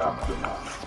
Aftermath.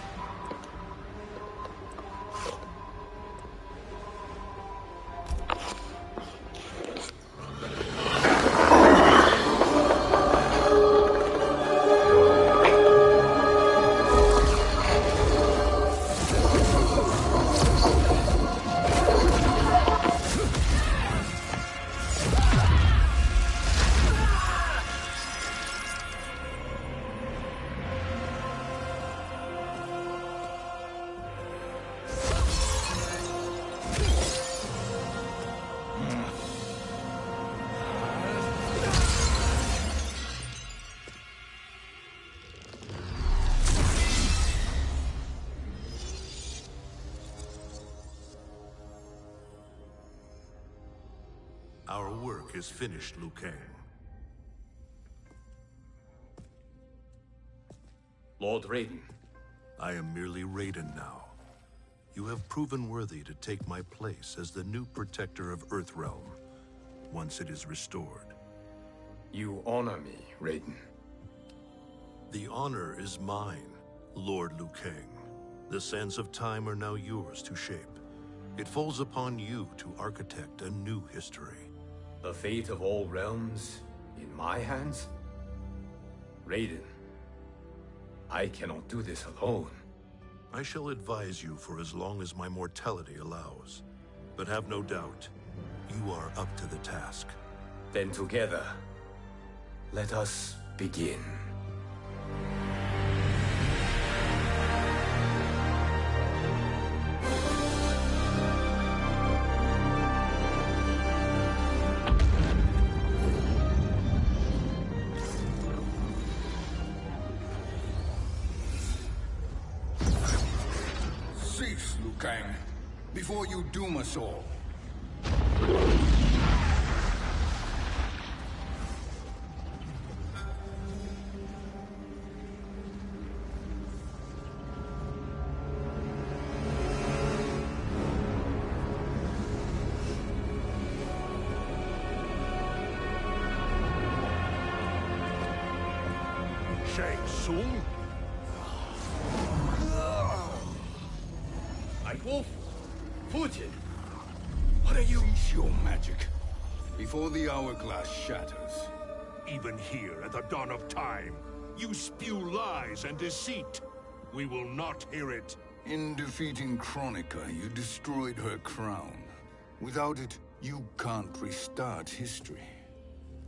Our work is finished, Liu Kang. Lord Raiden. I am merely Raiden now. You have proven worthy to take my place as the new protector of Earthrealm, once it is restored. You honor me, Raiden. The honor is mine, Lord Liu Kang. The sands of time are now yours to shape. It falls upon you to architect a new history. The fate of all realms in my hands? Raiden, I cannot do this alone. I shall advise you for as long as my mortality allows. But have no doubt, you are up to the task. Then together, let us begin. Cease, Liu Kang, before you doom us all. Shang Tsung? Wolf, Fujin, what are you? Cease your magic, before the hourglass shatters. Even here at the dawn of time, you spew lies and deceit. We will not hear it. In defeating Kronika, you destroyed her crown. Without it, you can't restart history.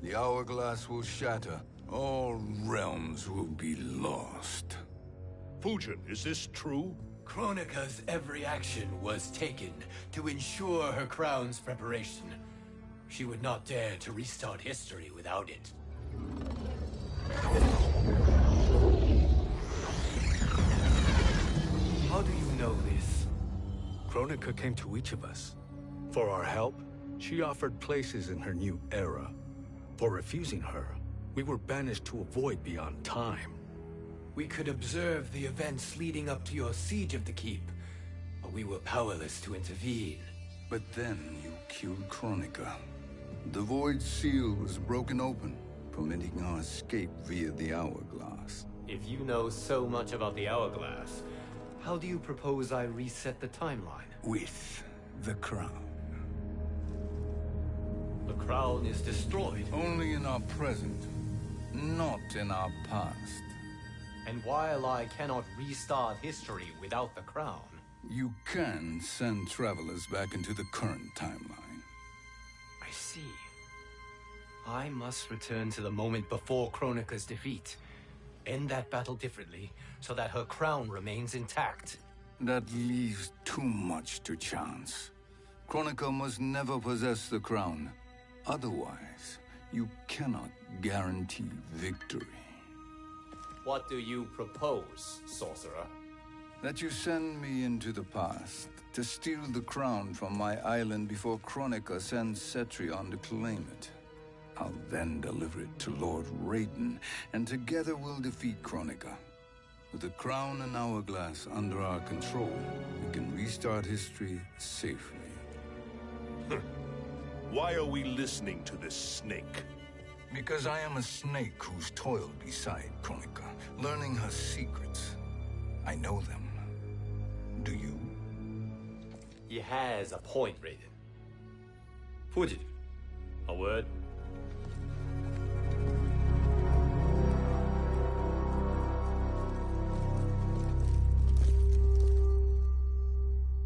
The hourglass will shatter. All realms will be lost. Fujin, is this true? Kronika's every action was taken to ensure her crown's preparation. She would not dare to restart history without it. How do you know this? Kronika came to each of us. For our help, she offered places in her new era. For refusing her, we were banished to a void beyond time. We could observe the events leading up to your siege of the keep, but we were powerless to intervene. But then you killed Kronika. The Void Seal was broken open, permitting our escape via the hourglass. If you know so much about the hourglass, how do you propose I reset the timeline? With the crown. The crown is destroyed. Only in our present, not in our past. And while I cannot restart history without the crown... You can send travelers back into the current timeline. I see. I must return to the moment before Kronika's defeat. End that battle differently, so that her crown remains intact. That leaves too much to chance. Kronika must never possess the crown. Otherwise, you cannot guarantee victory. What do you propose, sorcerer? That you send me into the past to steal the crown from my island before Kronika sends Cetrion to claim it. I'll then deliver it to Lord Raiden, and together we'll defeat Kronika. With the crown and hourglass under our control, we can restart history safely. Why are we listening to this snake? Because I am a snake who's toiled beside Kronika, learning her secrets. I know them. Do you? He has a point, Raiden. Fujin, a word?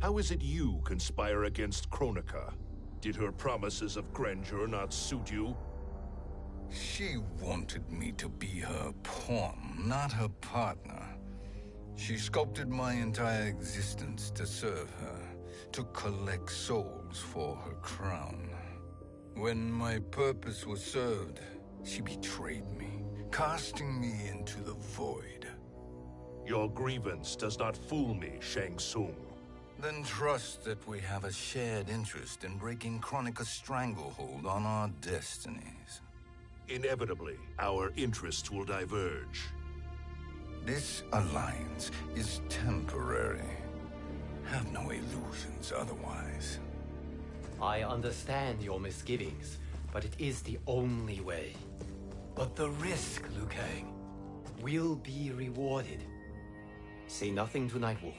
How is it you conspire against Kronika? Did her promises of grandeur not suit you? She wanted me to be her pawn, not her partner. She sculpted my entire existence to serve her, to collect souls for her crown. When my purpose was served, she betrayed me, casting me into the void. Your grievance does not fool me, Shang Tsung. Then trust that we have a shared interest in breaking Kronika's stranglehold on our destinies. Inevitably, our interests will diverge. This alliance is temporary. Have no illusions otherwise. I understand your misgivings, but it is the only way. But the risk, Liu Kang, will be rewarded. Say nothing to Nightwolf.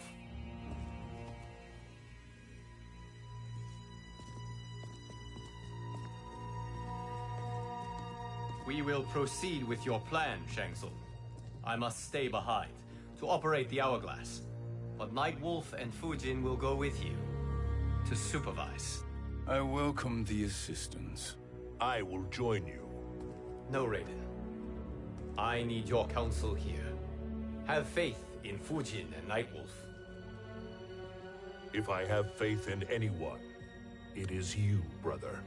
We will proceed with your plan, Shang Tsung. I must stay behind to operate the Hourglass. But Nightwolf and Fujin will go with you to supervise. I welcome the assistance. I will join you. No, Raiden. I need your counsel here. Have faith in Fujin and Nightwolf. If I have faith in anyone, it is you, brother.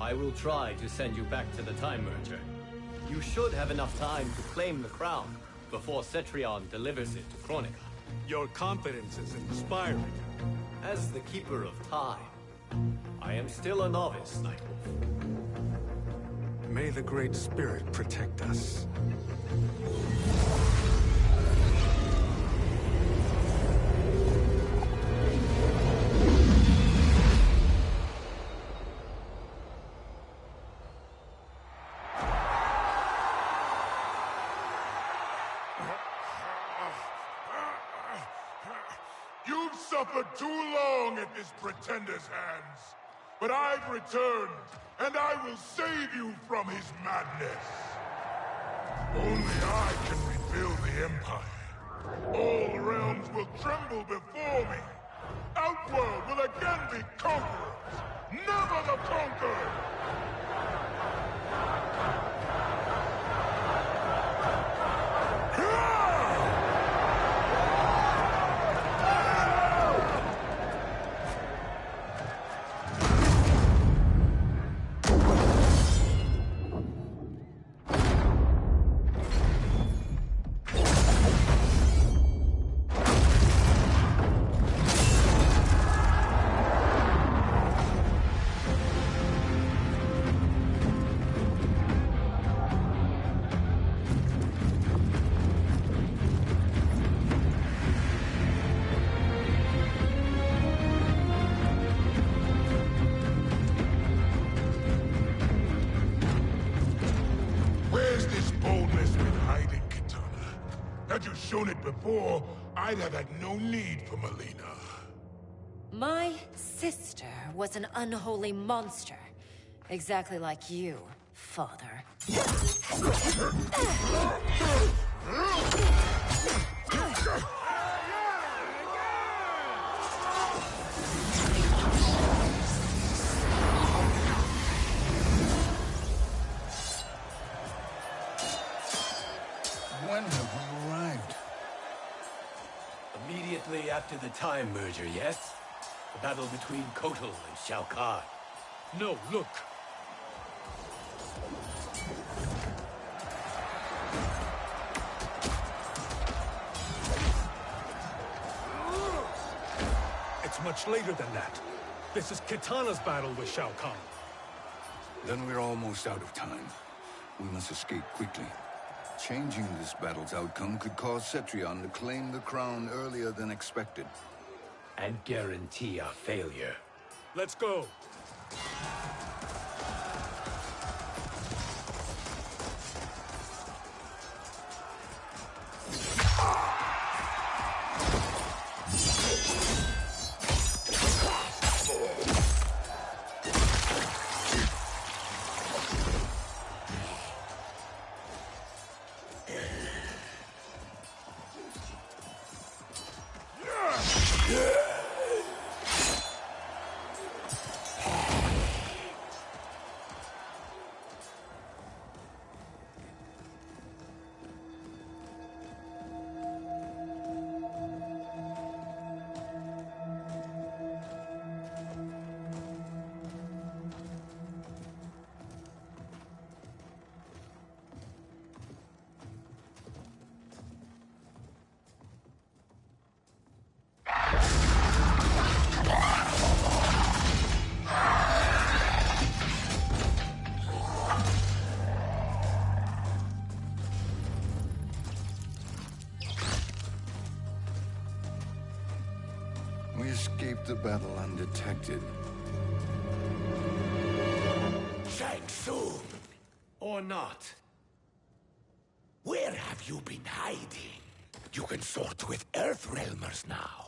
I will try to send you back to the Time Merger. You should have enough time to claim the crown before Cetrion delivers it to Kronika. Your confidence is inspiring. As the Keeper of Time, I am still a novice, Nightwolf. May the Great Spirit protect us. You've suffered too long at this pretender's hands. But I've returned, and I will save you from his madness. Only I can rebuild the Empire. All realms will tremble before me. Outworld will again be conquerors, never the conquered! Had you shown it before, I'd have had no need for Melina. My sister was an unholy monster. Exactly like you, father. When have we arrived? Immediately after the Time Merger, yes? The battle between Kotal and Shao Kahn. No, look. It's much later than that. This is Kitana's battle with Shao Kahn. Then we're almost out of time. We must escape quickly. Changing this battle's outcome could cause Cetrion to claim the crown earlier than expected. And guarantee our failure. Let's go. escaped the battle undetected. Shang Tsung! Or not. Where have you been hiding? You can sort with Earthrealmers now.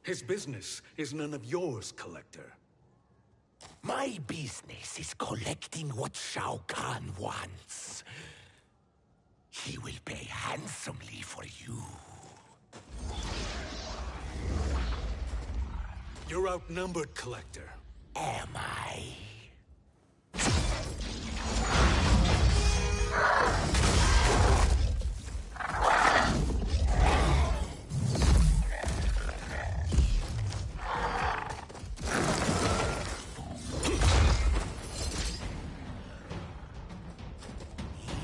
His business is none of yours, Collector. My business is collecting what Shao Kahn wants. He will pay handsomely for you. You're outnumbered, Collector. Am I?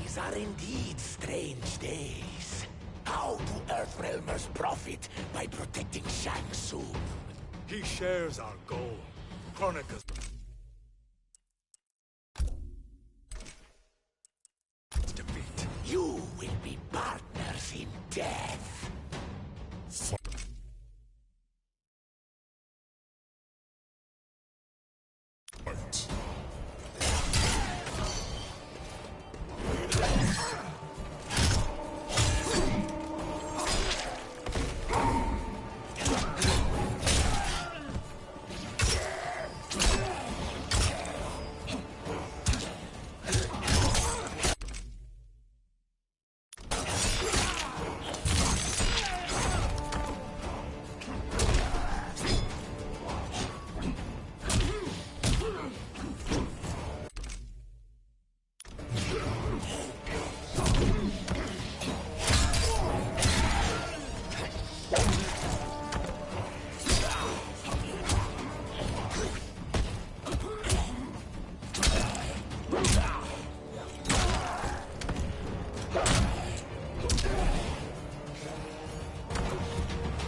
These are indeed strange days. How do Earthrealmers profit by protecting Shang Tsung? He shares our goal. Chronica's defeat. You will be partners in death.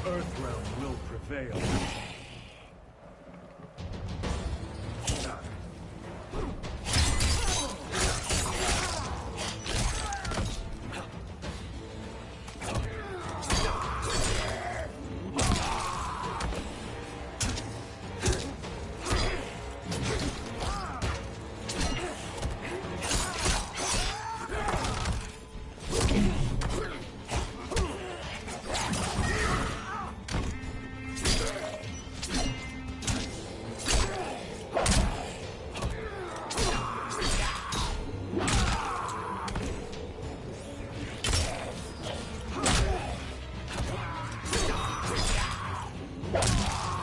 Earthrealm will prevail.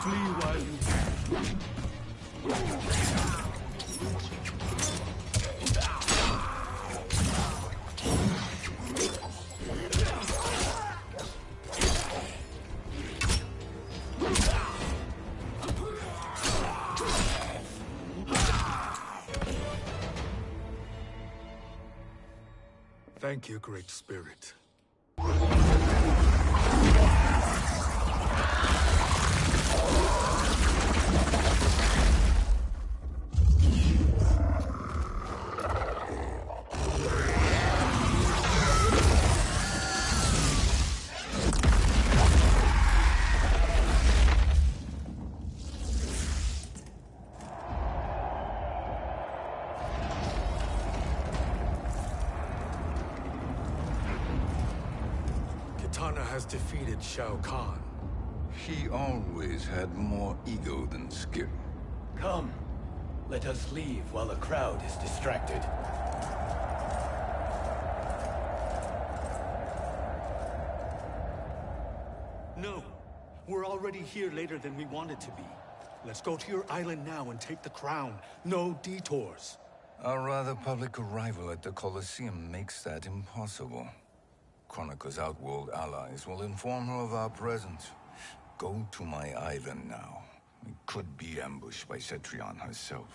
Flee while you can. Thank you, Great Spirit. Kitana has defeated Shao Kahn. He always had more ego than skill. Come, let us leave while the crowd is distracted. No, we're already here later than we wanted to be. Let's go to your island now and take the crown. No detours. Our rather public arrival at the Colosseum makes that impossible. Chronica's outworld allies will inform her of our presence. Go to my island now. We could be ambushed by Cetrion herself.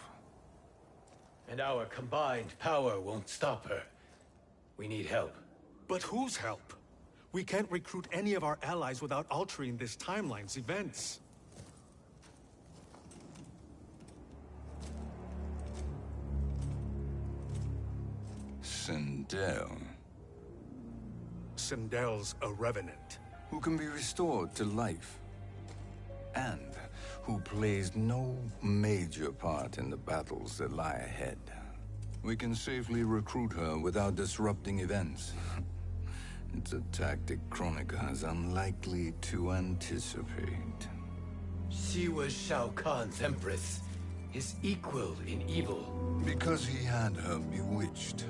And our combined power won't stop her. We need help. But whose help? We can't recruit any of our allies without altering this timeline's events. Sindel, Sindel's a revenant. who can be restored to life, and who plays no major part in the battles that lie ahead. We can safely recruit her without disrupting events. It's a tactic Kronika is unlikely to anticipate. She was Shao Kahn's empress, his equal in evil. Because he had her bewitched.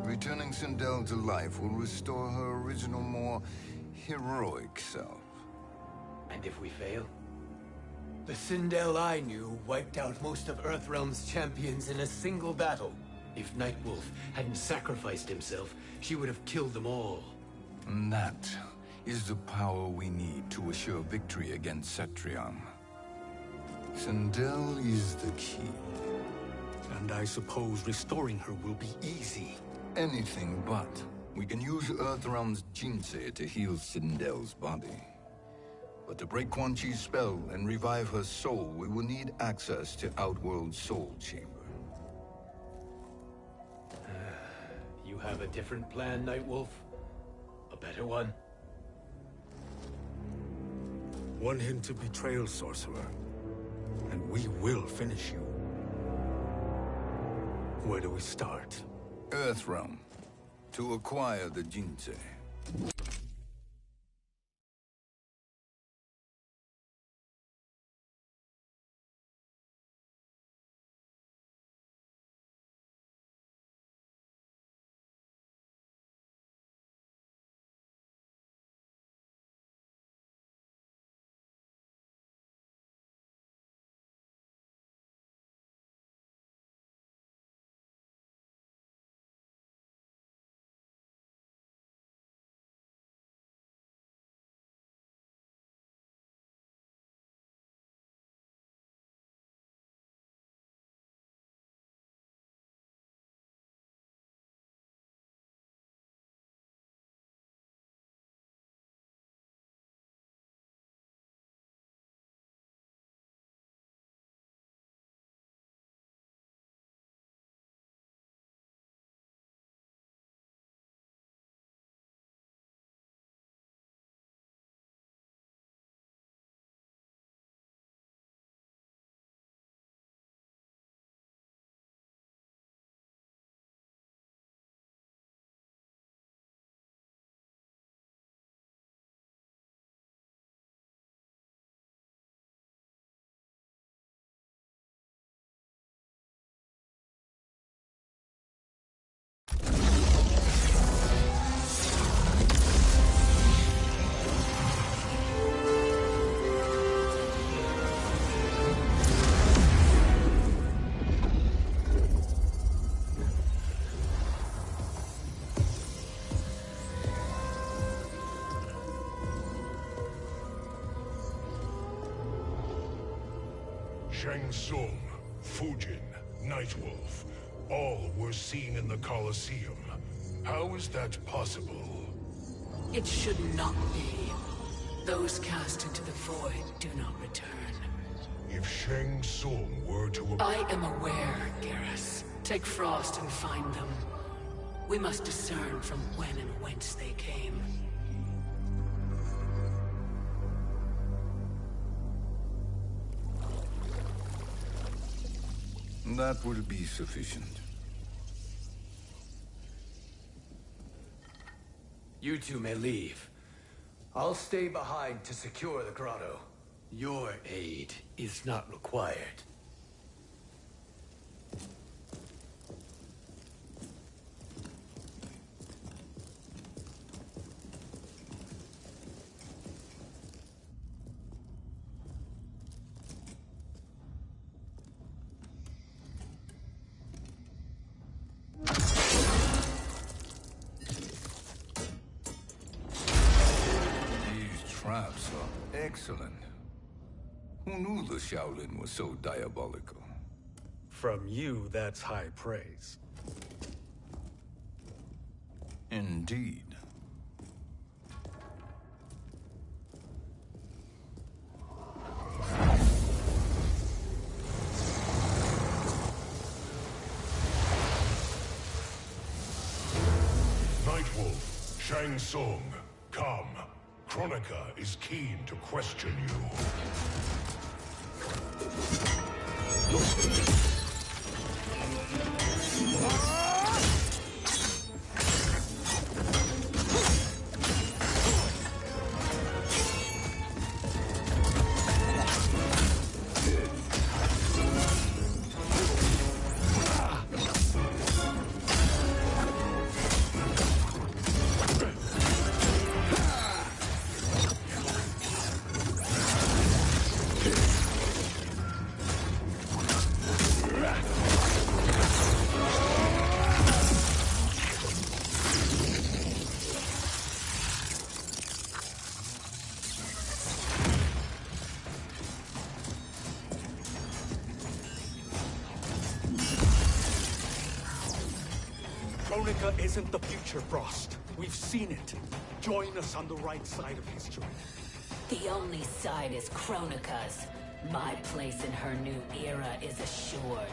Returning Sindel to life will restore her original, more heroic self. And if we fail? The Sindel I knew wiped out most of Earthrealm's champions in a single battle. If Nightwolf hadn't sacrificed himself, she would have killed them all. And that is the power we need to assure victory against Cetrion. Sindel is the key. And I suppose restoring her will be easy. Anything but. We can use Earthrealm's Jinsei to heal Sindel's body. But to break Quan Chi's spell and revive her soul, we will need access to Outworld's Soul Chamber. You have a different plan, Nightwolf? A better one? Want him to betray Sorcerer, and we will finish you. Where do we start? Earthrealm. To acquire the Jinsei. Shang Tsung, Fujin, Nightwolf, all were seen in the Colosseum. How is that possible? It should not be. Those cast into the void do not return. If Shang Tsung were to... I am aware, Garrus. Take Frost and find them. We must discern from when and whence they came. That will be sufficient. You two may leave. I'll stay behind to secure the grotto. Your aid is not required. Traps are excellent. Who knew the Shaolin was so diabolical? From you, that's high praise. Indeed. Nightwolf, Shang Tsung, come. Kronika is keen to question you. Kronika isn't the future, Frost. We've seen it. Join us on the right side of history. The only side is Kronika's. My place in her new era is assured.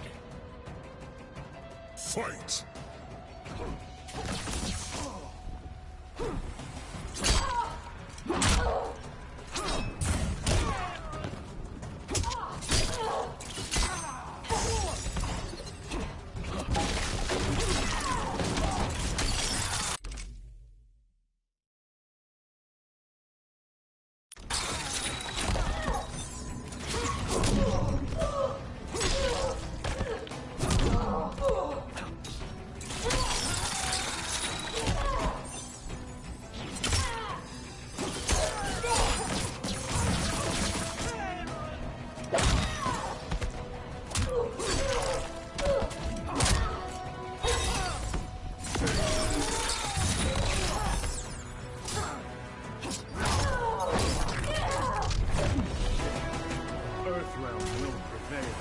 Fight! Earthrealm will prevail.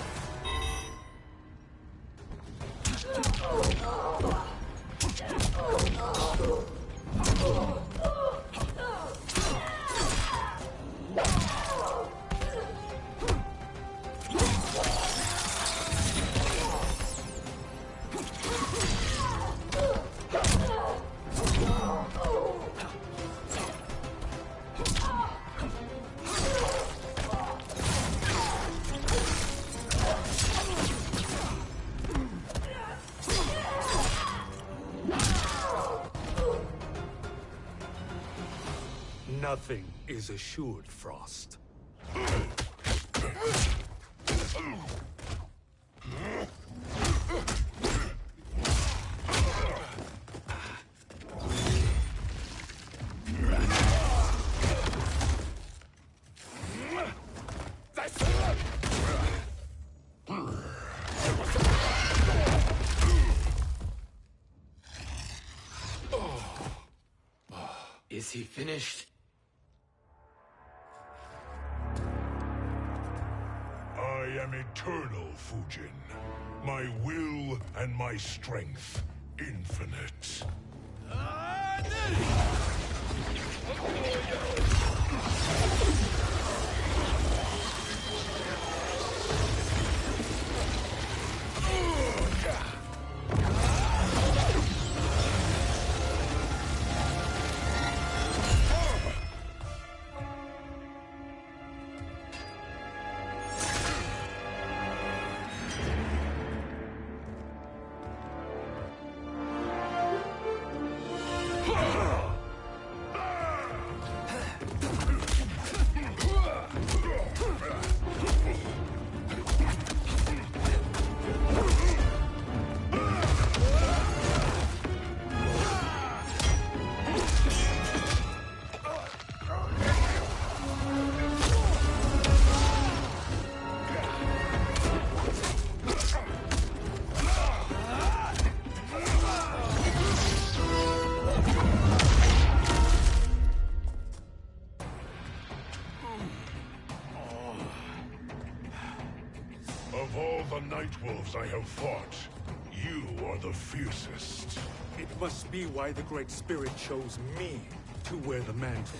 Nothing is assured, Frost. Is he finished? I am eternal, Fujin. My will and my strength, infinite. Of all the Nightwolves I have fought, you are the fiercest. It must be why the Great Spirit chose me to wear the mantle.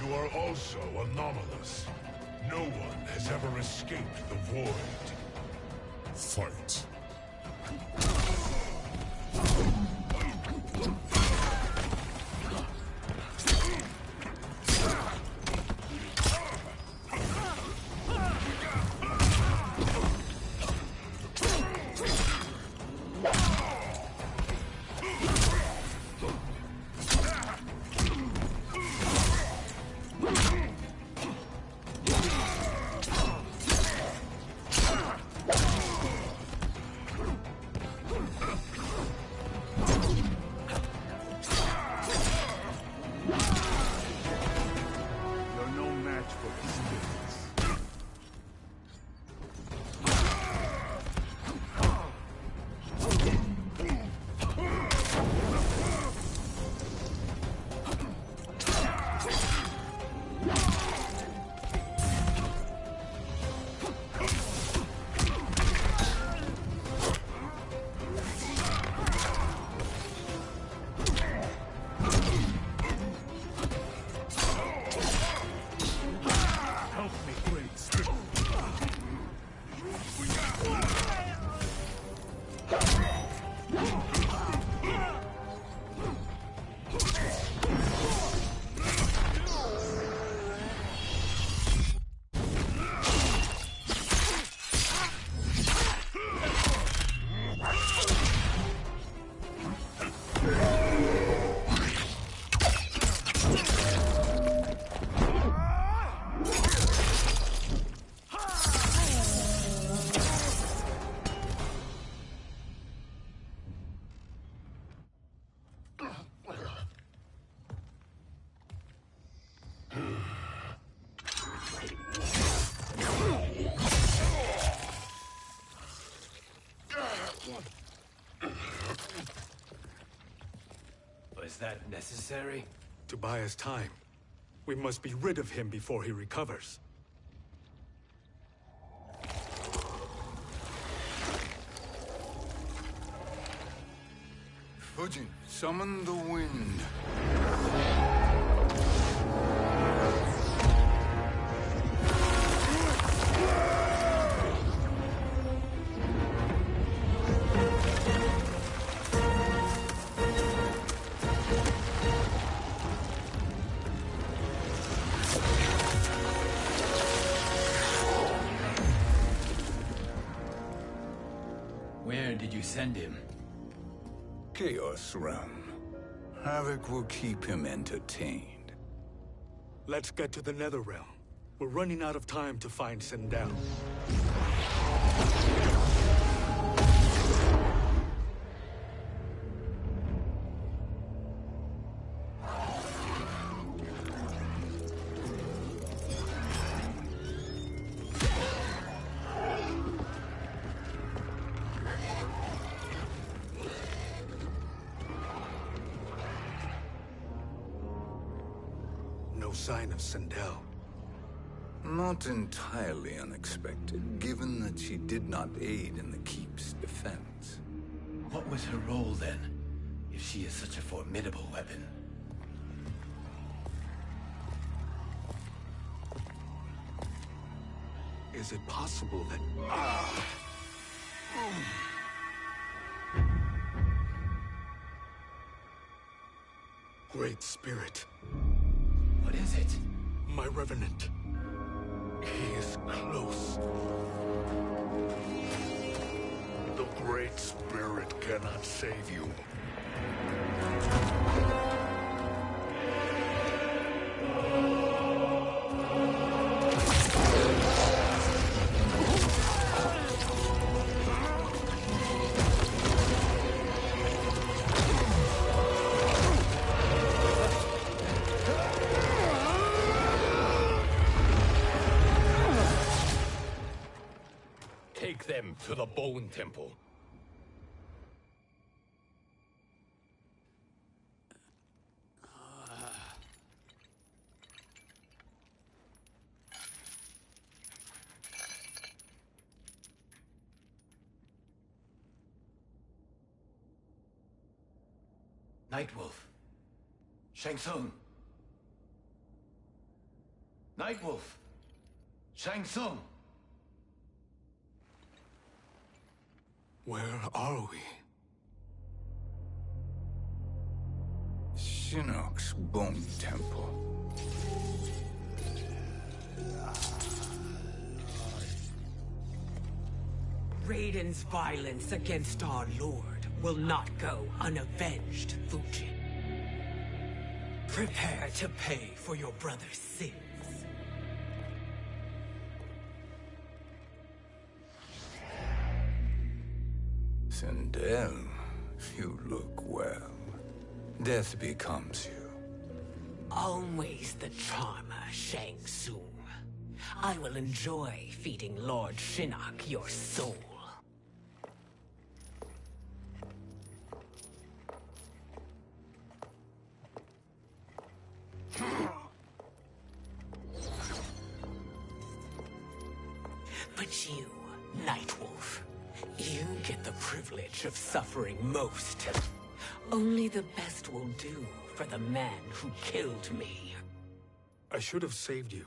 You are also anomalous. No one has ever escaped the void. Fight. Was that necessary? To buy us time. We must be rid of him before he recovers. Fujin, summon the wind. Where did you send him? Chaos Realm. Havoc will keep him entertained. Let's get to the Netherrealm. We're running out of time to find Sindel. No sign of Sindel. Not entirely unexpected, given that she did not aid in the Keep's defense. What was her role then, if she is such a formidable weapon? Is it possible that... Great Spirit. What is it? My Revenant. He is close. The Great Spirit cannot save you. Take them to the Bone Temple. Nightwolf. Shang Tsung. Nightwolf. Shang Tsung. Where are we? Shinnok's Bone Temple. Raiden's violence against our Lord will not go unavenged, Fujin. Prepare to pay for your brother's sins. Sindel, you look well. Death becomes you. Always the charmer, Shang Tsung. I will enjoy feeding Lord Shinnok your soul. But you, Nightwolf, you get the privilege of suffering most. Only the best will do for the man who killed me. I should have saved you.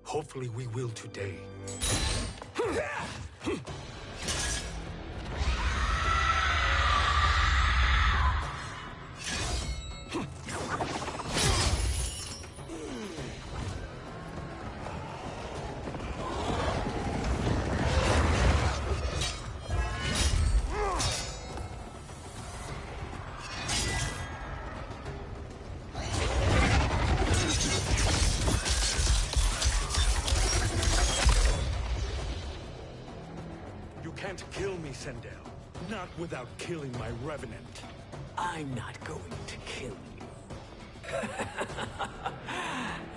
Hopefully we will today. Sindel, not without killing my Revenant. I'm not going to kill you.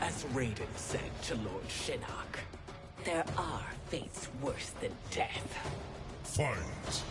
As Raiden said to Lord Shinnok, there are fates worse than death. Fight!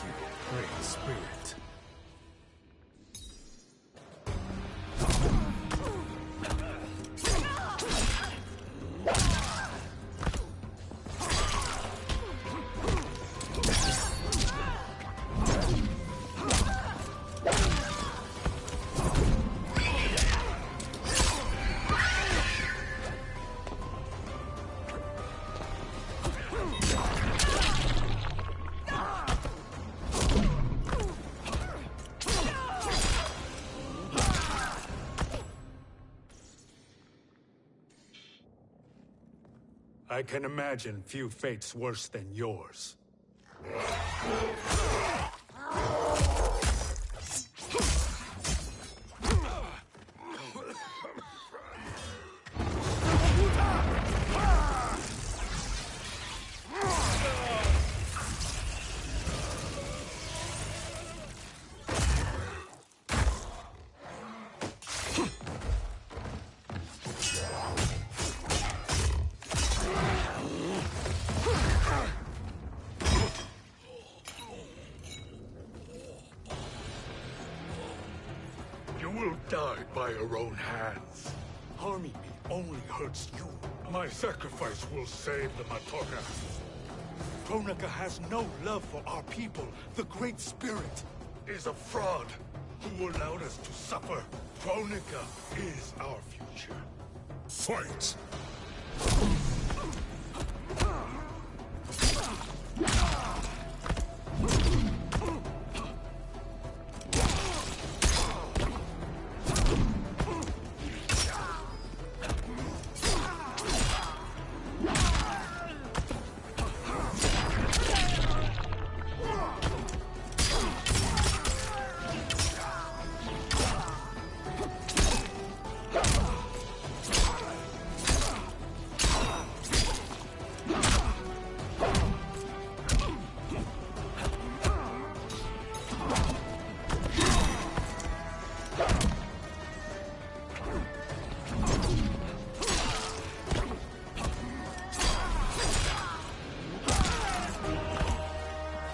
you, Great Spirit. I can imagine few fates worse than yours. You will die by your own hands. Harming me only hurts you. My sacrifice will save the Matoka. Kronika has no love for our people. The Great Spirit is a fraud who allowed us to suffer. Kronika is our future. Fight!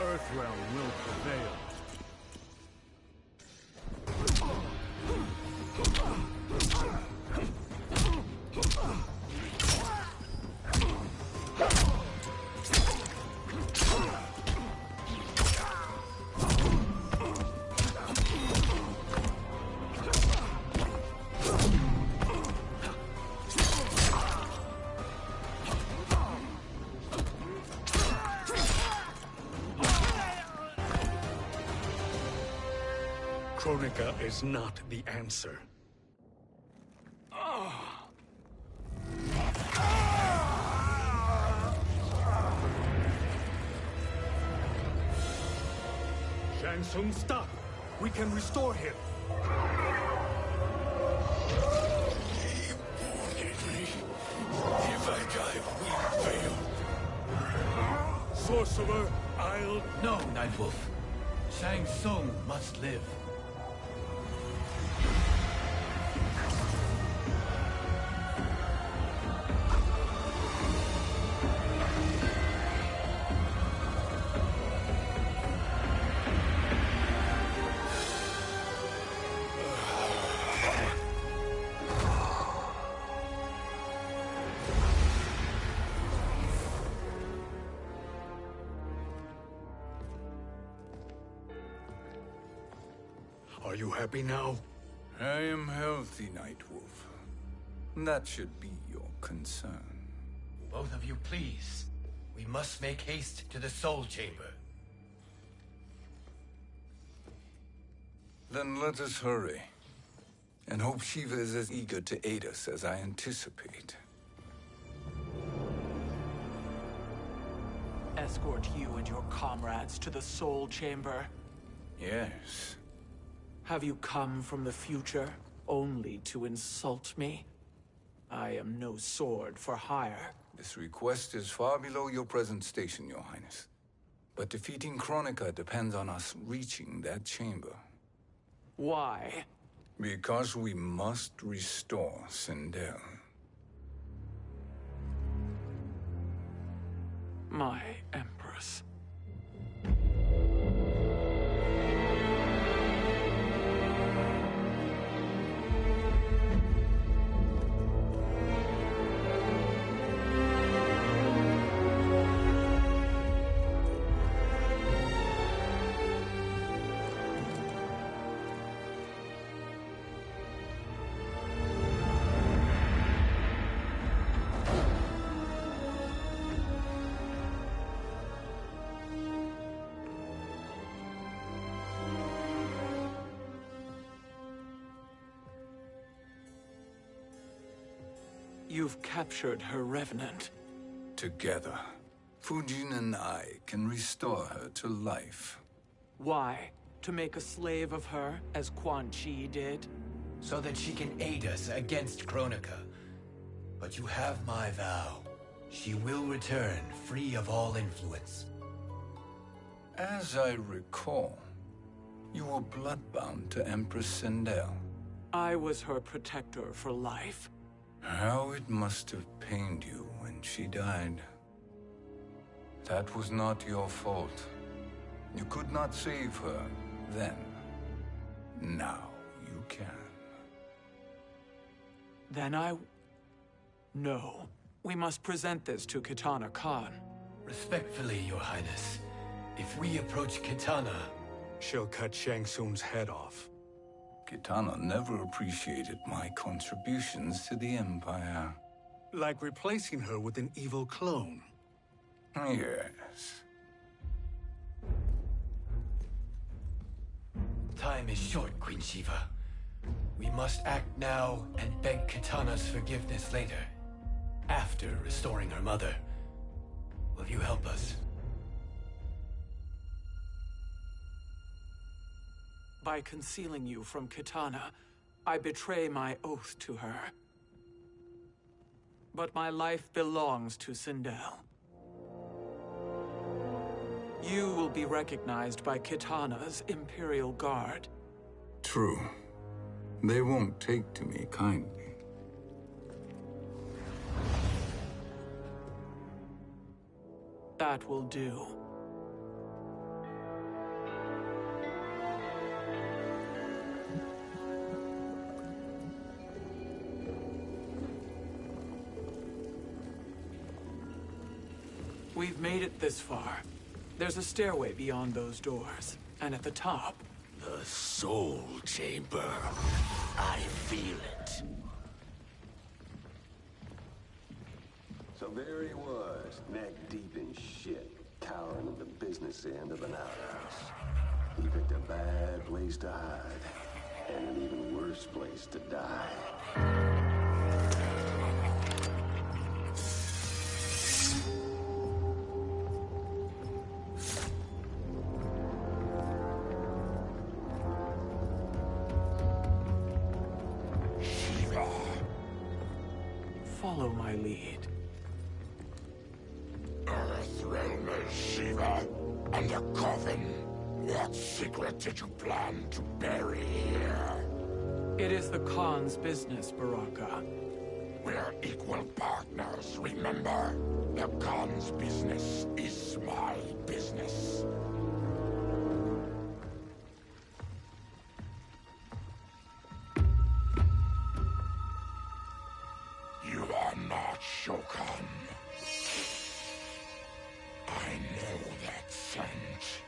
Earthrealm will prevail. Kronika is not the answer. Shang Tsung, stop! We can restore him! If I die, we fail. Sorcerer, I'll... No, Nightwolf. Shang Tsung must live. Are you happy now? I am healthy, Nightwolf. That should be your concern. Both of you, please. We must make haste to the Soul Chamber. Then let us hurry. And hope Shiva is as eager to aid us as I anticipate. Escort you and your comrades to the Soul Chamber. Yes. Have you come from the future only to insult me? I am no sword for hire. This request is far below your present station, Your Highness. But defeating Kronika depends on us reaching that chamber. Why? Because we must restore Sindel. My Empress. You've captured her revenant. Together, Fujin and I can restore her to life. Why? To make a slave of her, as Quan Chi did? So that she can aid us against Kronika. But you have my vow. She will return free of all influence. As I recall, you were bloodbound to Empress Sindel. I was her protector for life. How it must have pained you when she died. That was not your fault. You could not save her then. Now you can. Then No. We must present this to Kitana Khan. Respectfully, Your Highness. If we approach Kitana... She'll cut Shang Tsung's head off. Kitana never appreciated my contributions to the Empire. Like replacing her with an evil clone. Yes. Time is short, Queen Shiva. We must act now and beg Kitana's forgiveness later. After restoring her mother. Will you help us? By concealing you from Kitana, I betray my oath to her. But my life belongs to Sindel. You will be recognized by Kitana's Imperial Guard. True. They won't take to me kindly. That will do. We've made it this far. There's a stairway beyond those doors, and at the top... The Soul Chamber. I feel it. So there he was, neck deep in shit, cowering at the business end of an outhouse. He picked a bad place to hide, and an even worse place to die. Follow my lead. Earthrealm is Shiva, and a coffin. What secret did you plan to bury here? It is the Khan's business, Baraka. We're equal partners, remember? The Khan's business is my business. You are not Shokan. I know that scent.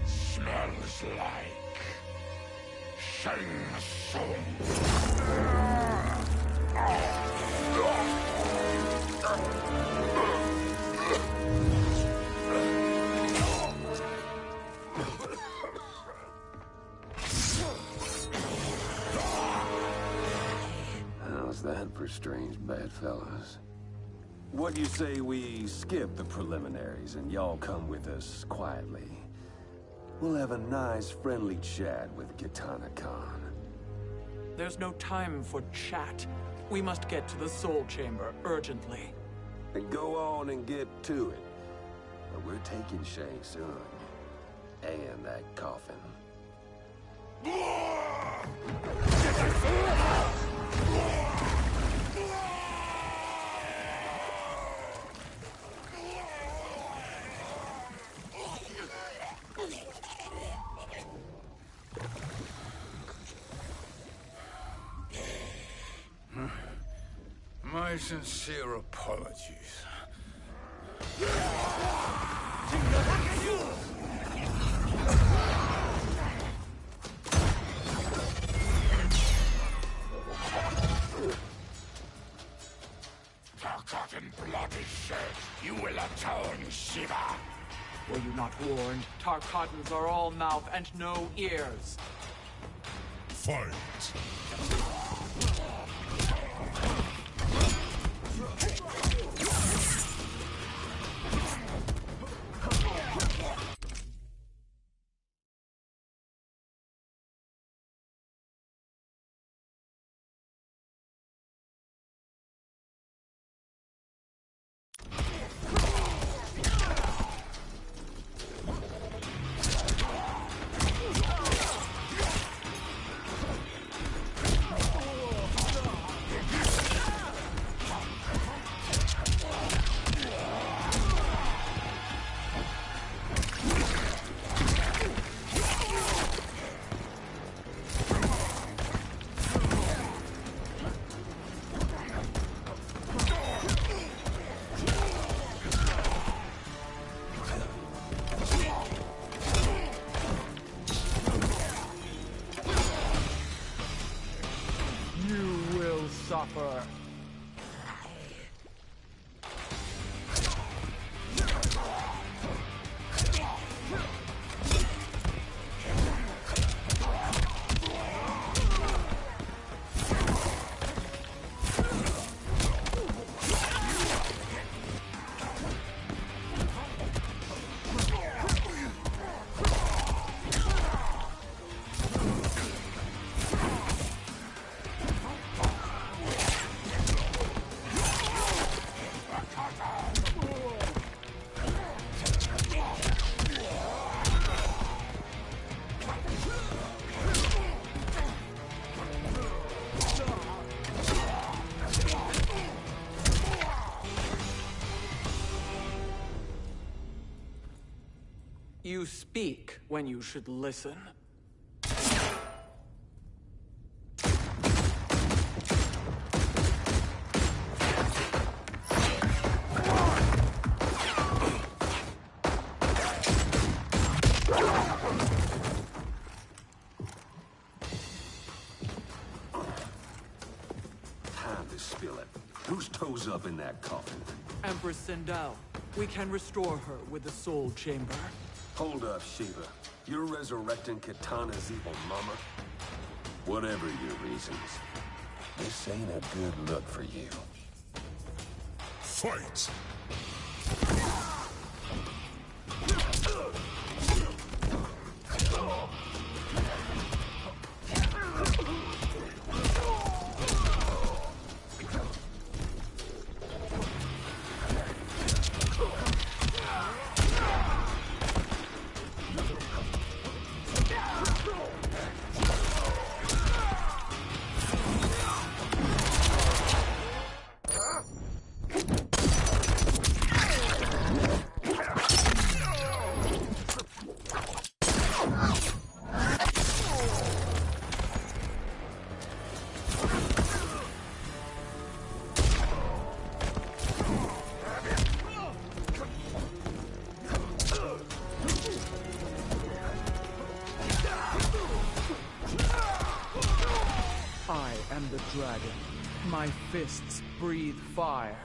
Smells like... Shang Tsung. How's that for strange bedfellows? What do you say we skip the preliminaries and y'all come with us quietly? We'll have a nice, friendly chat with Kitana Khan. There's no time for chat. We must get to the Soul Chamber urgently. Then go on and get to it. But we're taking Shang Tsung. And that coffin. My sincere apologies. Forgotten blood is shed. You will atone, Shiva. Were you not warned? Tarkatans are all mouth and no ears. Fight! suffer. You speak when you should listen. Time to spill it. Whose toes up in that coffin? Empress Sindel. We can restore her with the Soul Chamber. Hold up, Shiva. You're resurrecting Kitana's evil mama? Whatever your reasons, this ain't a good look for you. Fight! I am the dragon. My fists breathe fire.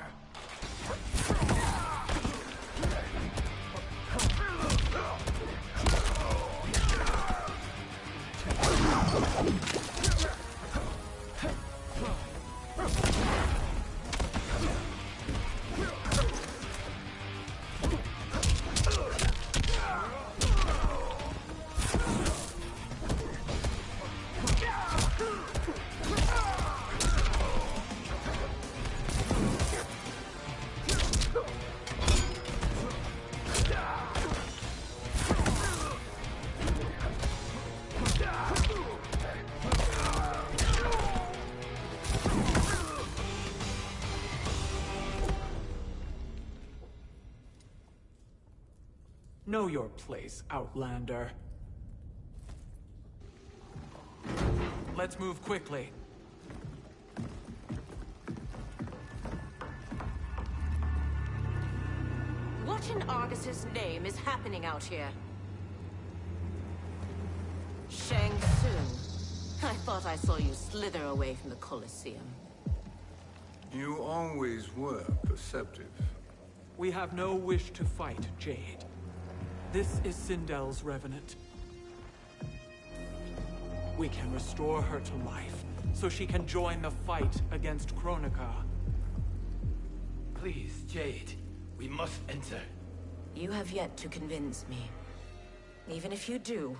Know your place, Outlander. Let's move quickly. What in Argus's name is happening out here? Shang Tsung. I thought I saw you slither away from the Colosseum. You always were perceptive. We have no wish to fight, Jade. This is Sindel's Revenant. We can restore her to life, so she can join the fight against Kronika. Please, Jade. We must enter. You have yet to convince me. Even if you do,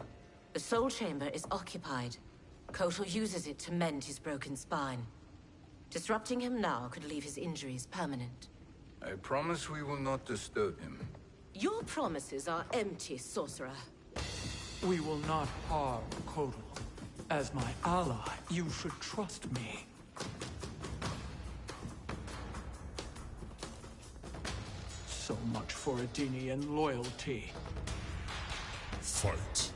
the Soul Chamber is occupied. Kotal uses it to mend his broken spine. Disrupting him now could leave his injuries permanent. I promise we will not disturb him. Your promises are empty, sorcerer. We will not harm Kotal. As my ally, you should trust me. So much for Adenian loyalty. Fight.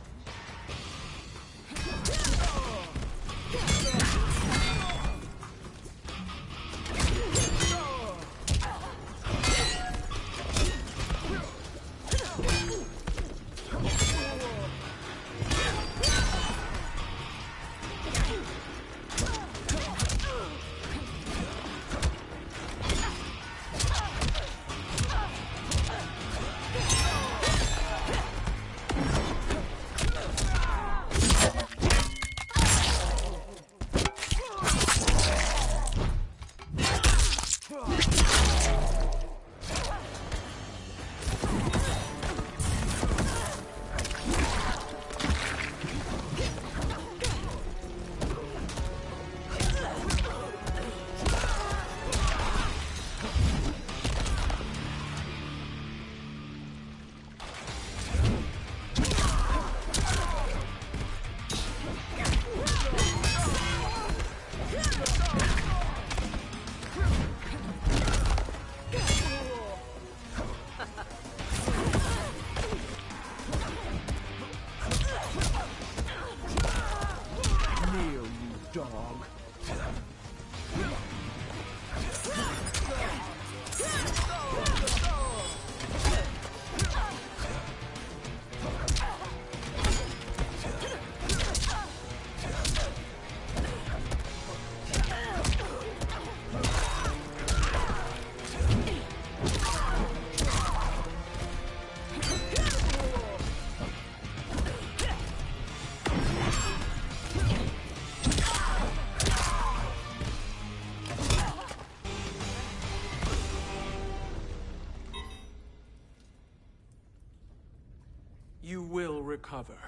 uncover.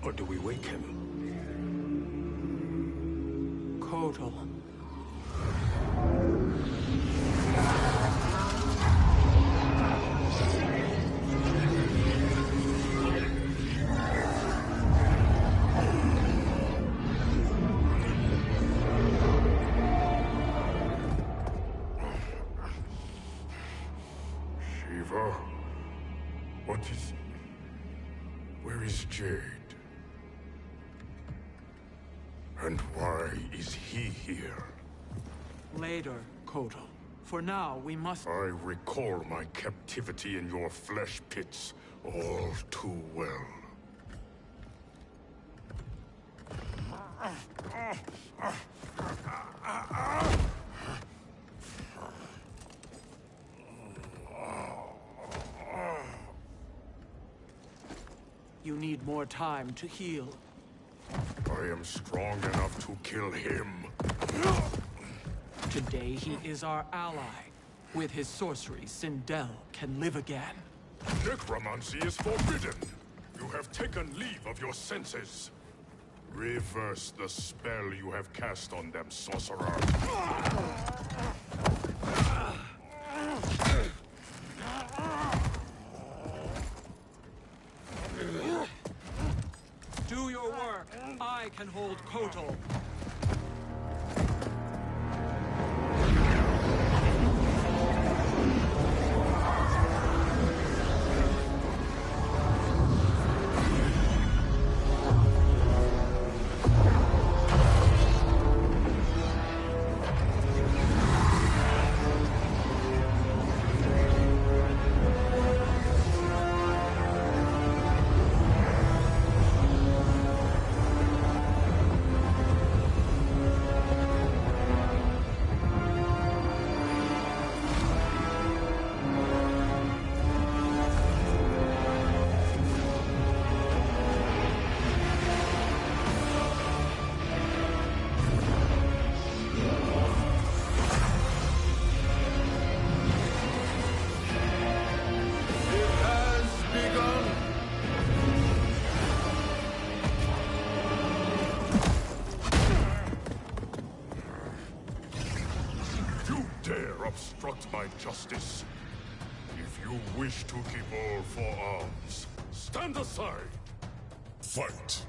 Or do we wake him? Kotal. Shiva? What is... Where is Jade? And why is he here? Later, Kotal. For now, we must... I recall my captivity in your flesh pits all too well. You need more time to heal. I am strong enough to kill him. Today he is our ally. With his sorcery, Sindel can live again. Necromancy is forbidden. You have taken leave of your senses. Reverse the spell you have cast on them, sorcerer. Do your work. I can hold Kotal. Obstruct my justice. If you wish to keep all four arms, stand aside. Fight.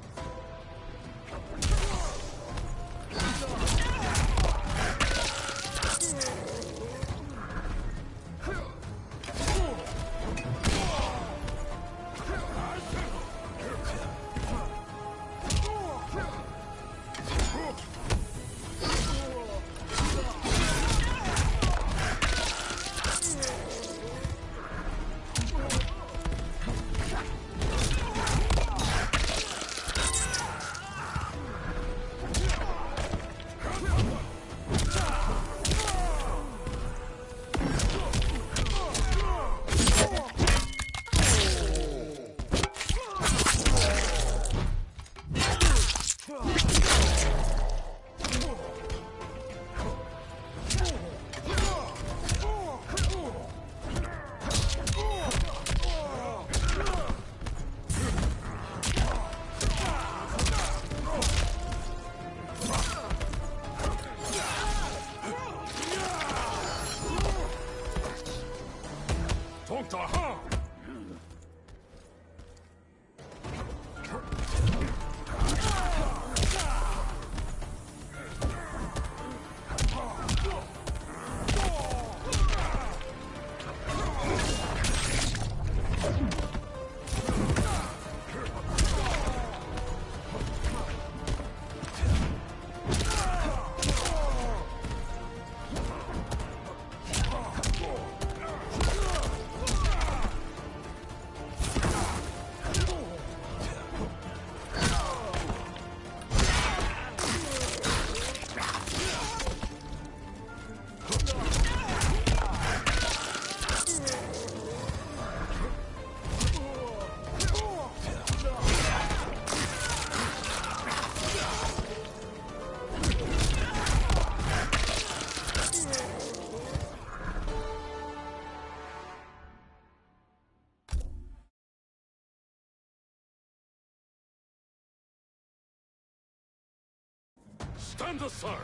Stand aside!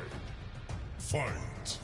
Fight!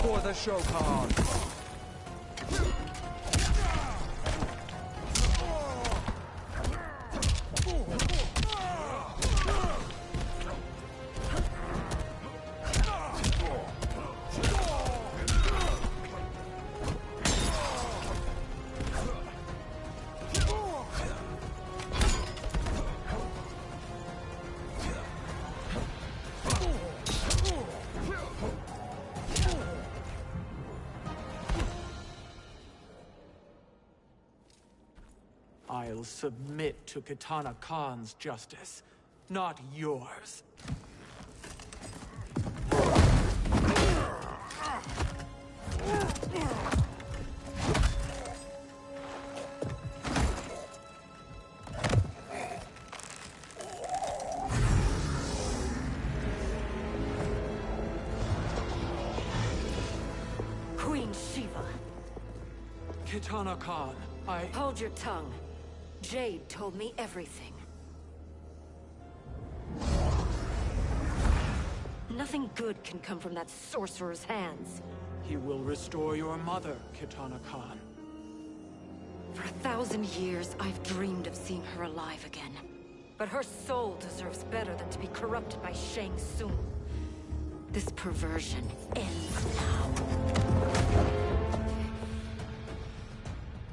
For the Shokan! I'll submit to Kitana Khan's justice, not yours. Queen Shiva. Kitana Khan, Hold your tongue. Jade told me everything. Nothing good can come from that sorcerer's hands. He will restore your mother, Kitana Khan. For 1,000 years, I've dreamed of seeing her alive again. But her soul deserves better than to be corrupted by Shang Tsung. This perversion ends now.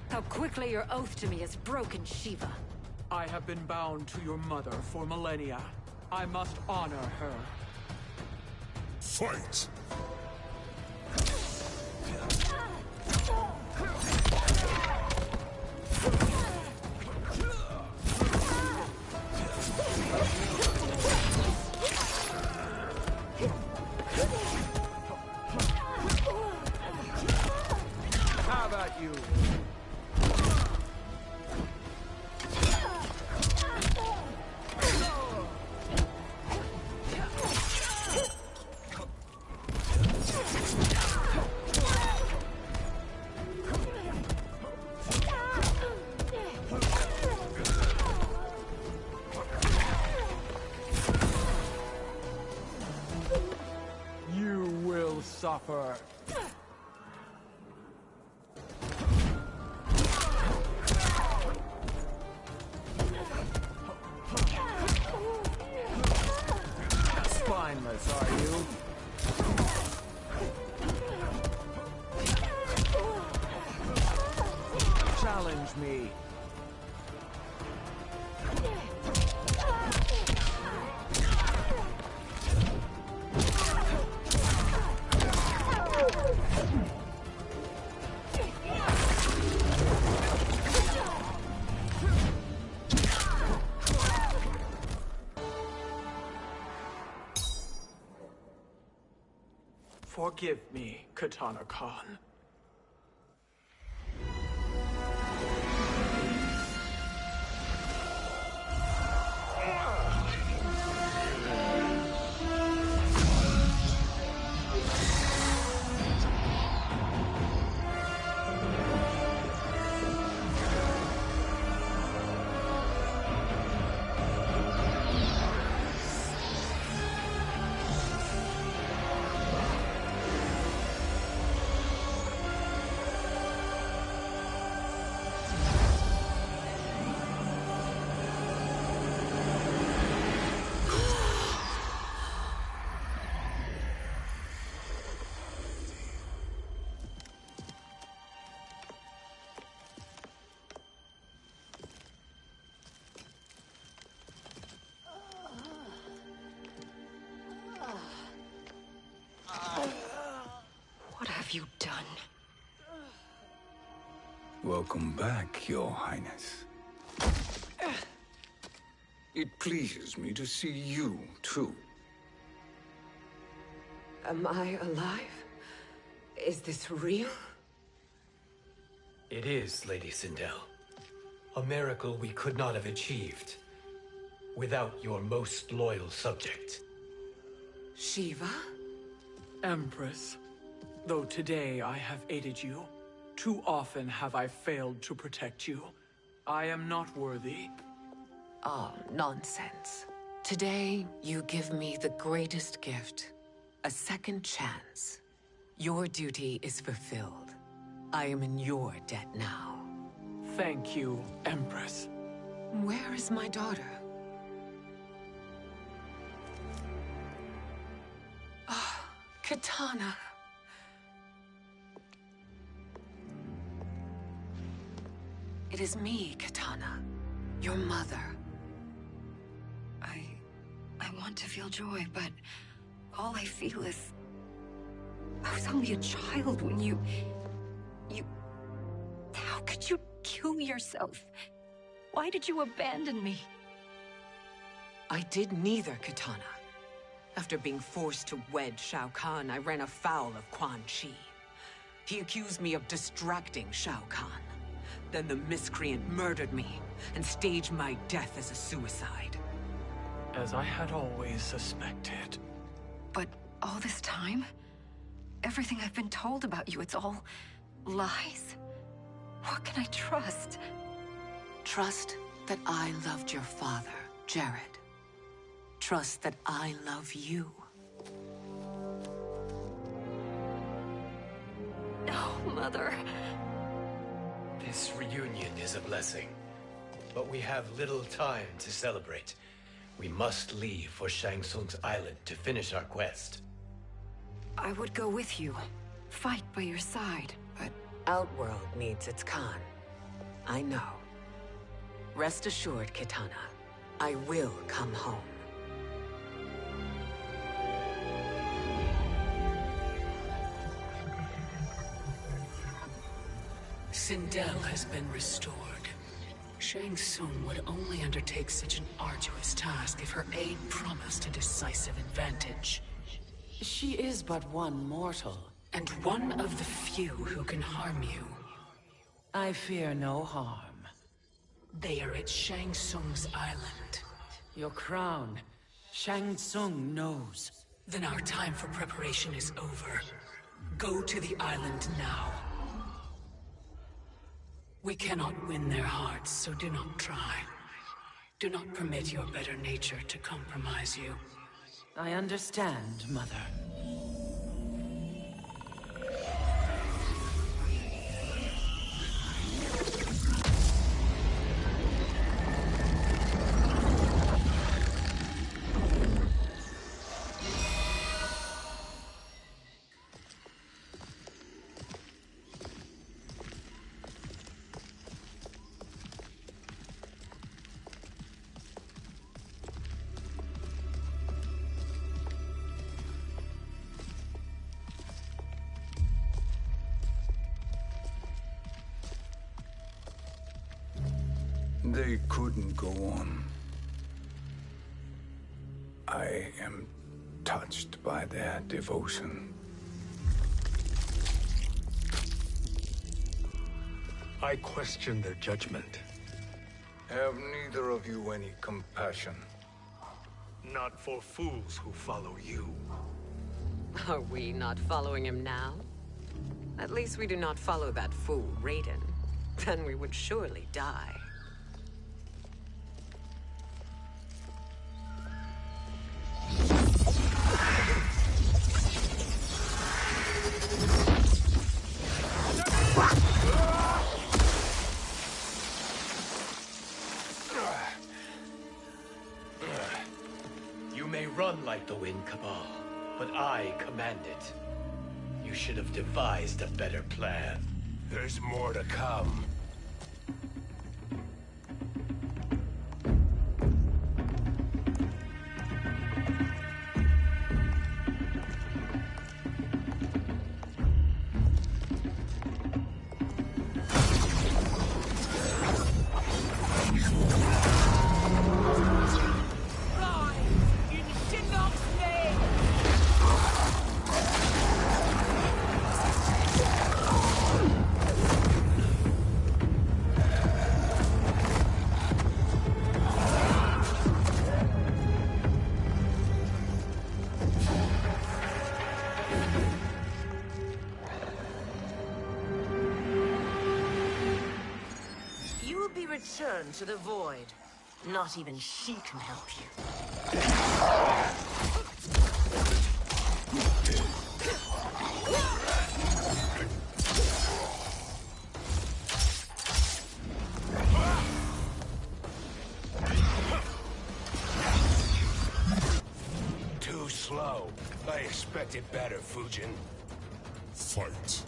How quickly your oath to me has broken, Shiva. I have been bound to your mother for millennia. I must honor her. Fight! How about you? You will suffer. Spineless, are you? Challenge me. Forgive me, Katana Khan. What have you done? Welcome back, Your Highness. It pleases me to see you, too. Am I alive? Is this real? It is, Lady Sindel. A miracle we could not have achieved without your most loyal subject. Shiva? Empress, though today I have aided you, too often have I failed to protect you. I am not worthy. Oh, nonsense. Today, you give me the greatest gift. A second chance. Your duty is fulfilled. I am in your debt now. Thank you, Empress. Where is my daughter? Ah, Katana. It is me, Katana. Your mother. I want to feel joy, but all I feel is... I was only a child when you... How could you kill yourself? Why did you abandon me? I did neither, Katana. After being forced to wed Shao Kahn, I ran afoul of Quan Chi. He accused me of distracting Shao Kahn. Then the miscreant murdered me and staged my death as a suicide. As I had always suspected. But all this time? Everything I've been told about you, it's all lies? What can I trust? Trust that I loved your father, Jared. Trust that I love you. No, Mother. This reunion is a blessing, but we have little time to celebrate. We must leave for Shang Tsung's island to finish our quest. I would go with you. Fight by your side. But Outworld needs its Khan. I know. Rest assured, Katana. I will come home. Sindel has been restored. Shang Tsung would only undertake such an arduous task if her aid promised a decisive advantage. She is but one mortal, and one of the few who can harm you. I fear no harm. They are at Shang Tsung's island. Your crown, Shang Tsung knows. Then our time for preparation is over. Go to the island now. We cannot win their hearts, so do not try. Do not permit your better nature to compromise you. I understand, Mother. They couldn't go on. I am touched by their devotion. I question their judgment. Have neither of you any compassion? Not for fools who follow you. Are we not following him now? At least we do not follow that fool, Raiden. Then we would surely die. You may run like the wind, Cabal, but I command it. You should have devised a better plan. There's more to come. Return to the void. Not even she can help you. Too slow. I expected better, Fujin. Fight.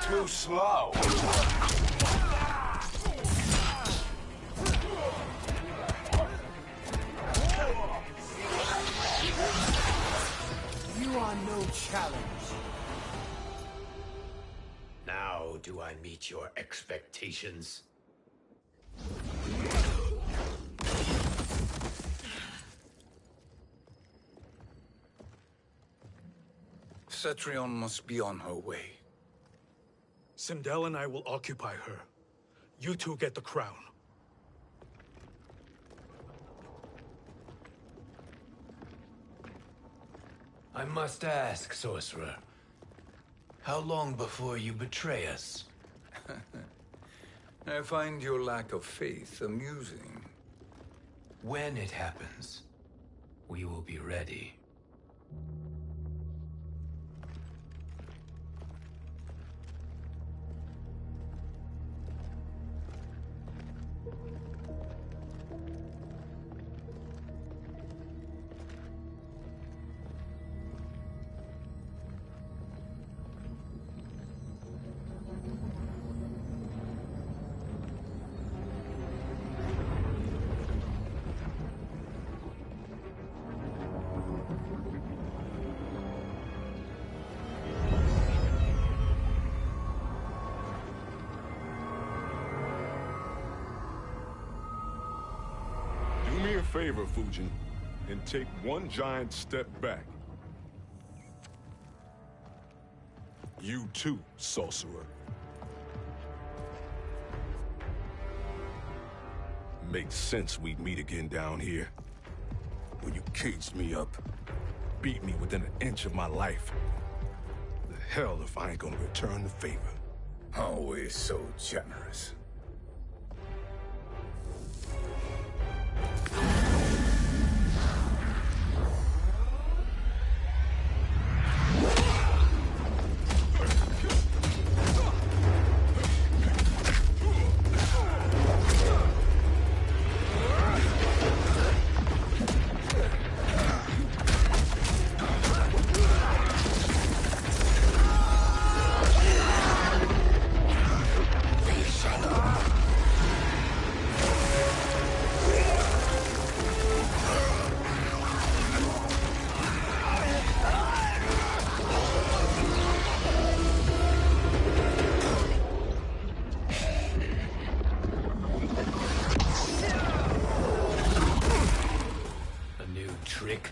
Too slow. You are no challenge. Now do I meet your expectations? Cetrion must be on her way. Sindel and I will occupy her. You two get the crown. I must ask, sorcerer. How long before you betray us? I find your lack of faith amusing. When it happens, we will be ready. favor, Fujin, and take one giant step back. You too, sorcerer. Makes sense we'd meet again down here. When you caged me up, beat me within an inch of my life. The hell if I ain't gonna return the favor. Always so generous.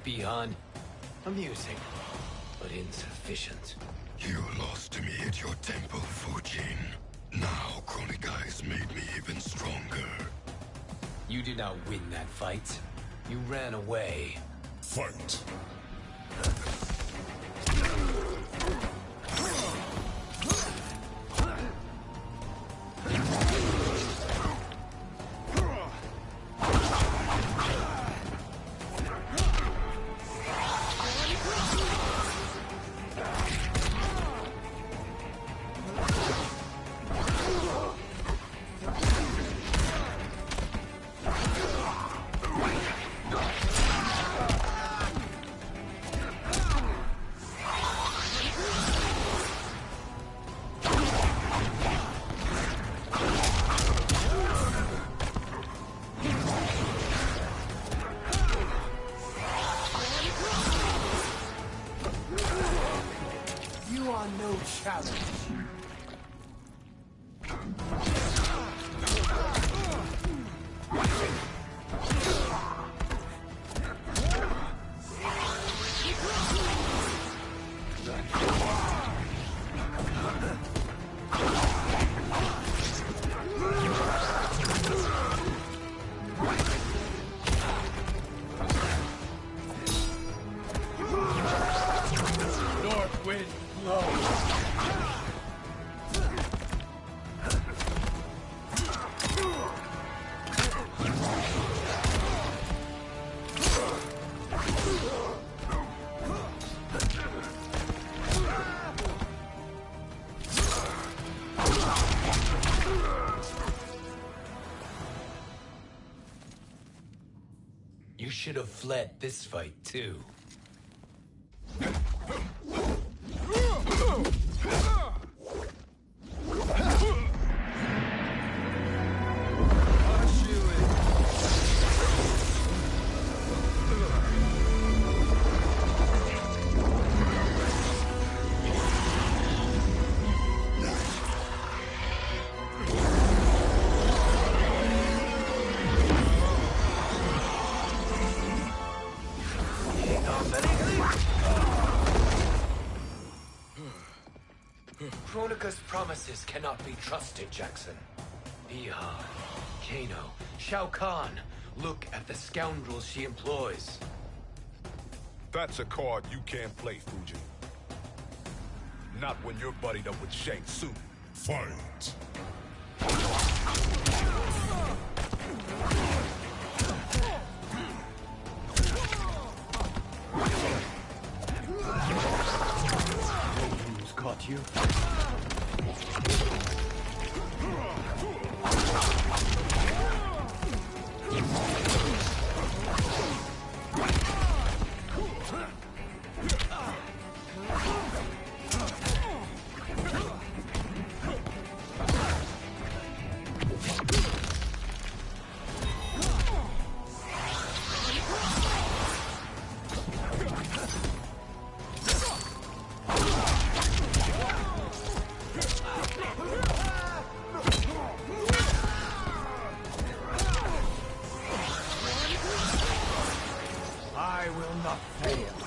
Beyond amusing, but insufficient. You lost to me at your temple, Fujin. Now Kronika has made me even stronger. You did not win that fight. You ran away. Fight! No challenge. North wind blows. You should have fled this fight, too. Kronika's promises cannot be trusted, Jackson. Bihar, Kano, Shao Kahn. Look at the scoundrels she employs. That's a card you can't play, Fujin. Not when you're buddied up with Shang Tsung. Fight! Who's caught you? I will not fail.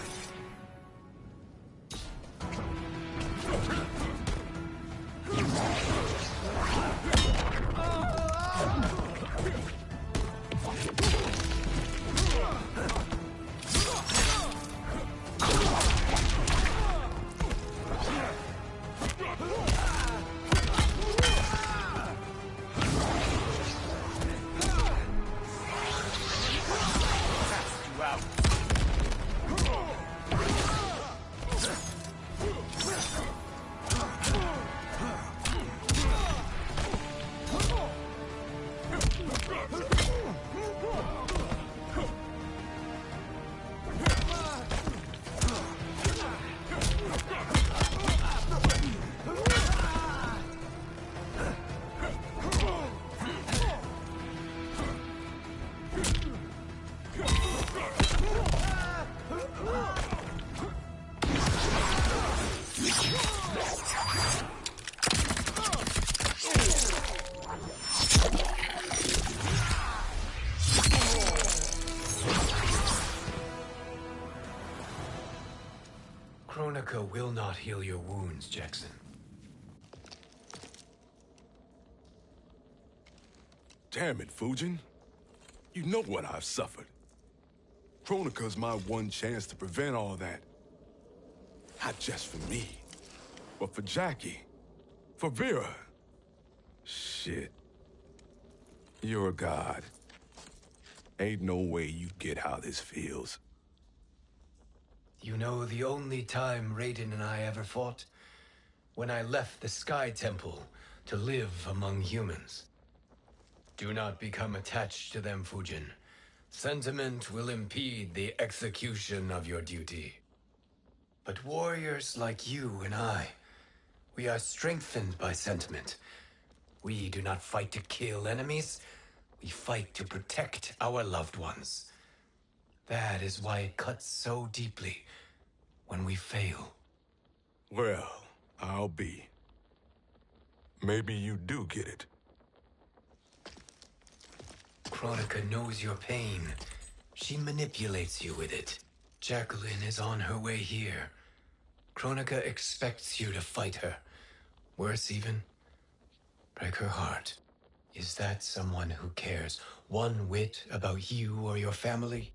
Kronika will not heal your wounds, Jackson. Damn it, Fujin. You know what I've suffered. Kronika's my one chance to prevent all that. Not just for me, but for Jackie, for Vera. Shit. You're a god. Ain't no way you get how this feels. You know the only time Raiden and I ever fought? When I left the Sky Temple to live among humans. Do not become attached to them, Fujin. Sentiment will impede the execution of your duty. But warriors like you and I, we are strengthened by sentiment. We do not fight to kill enemies. We fight to protect our loved ones. That is why it cuts so deeply when we fail. Well, I'll be. Maybe you do get it. Kronika knows your pain. She manipulates you with it. Jacqueline is on her way here. Kronika expects you to fight her. Worse even, break her heart. Is that someone who cares one whit about you or your family?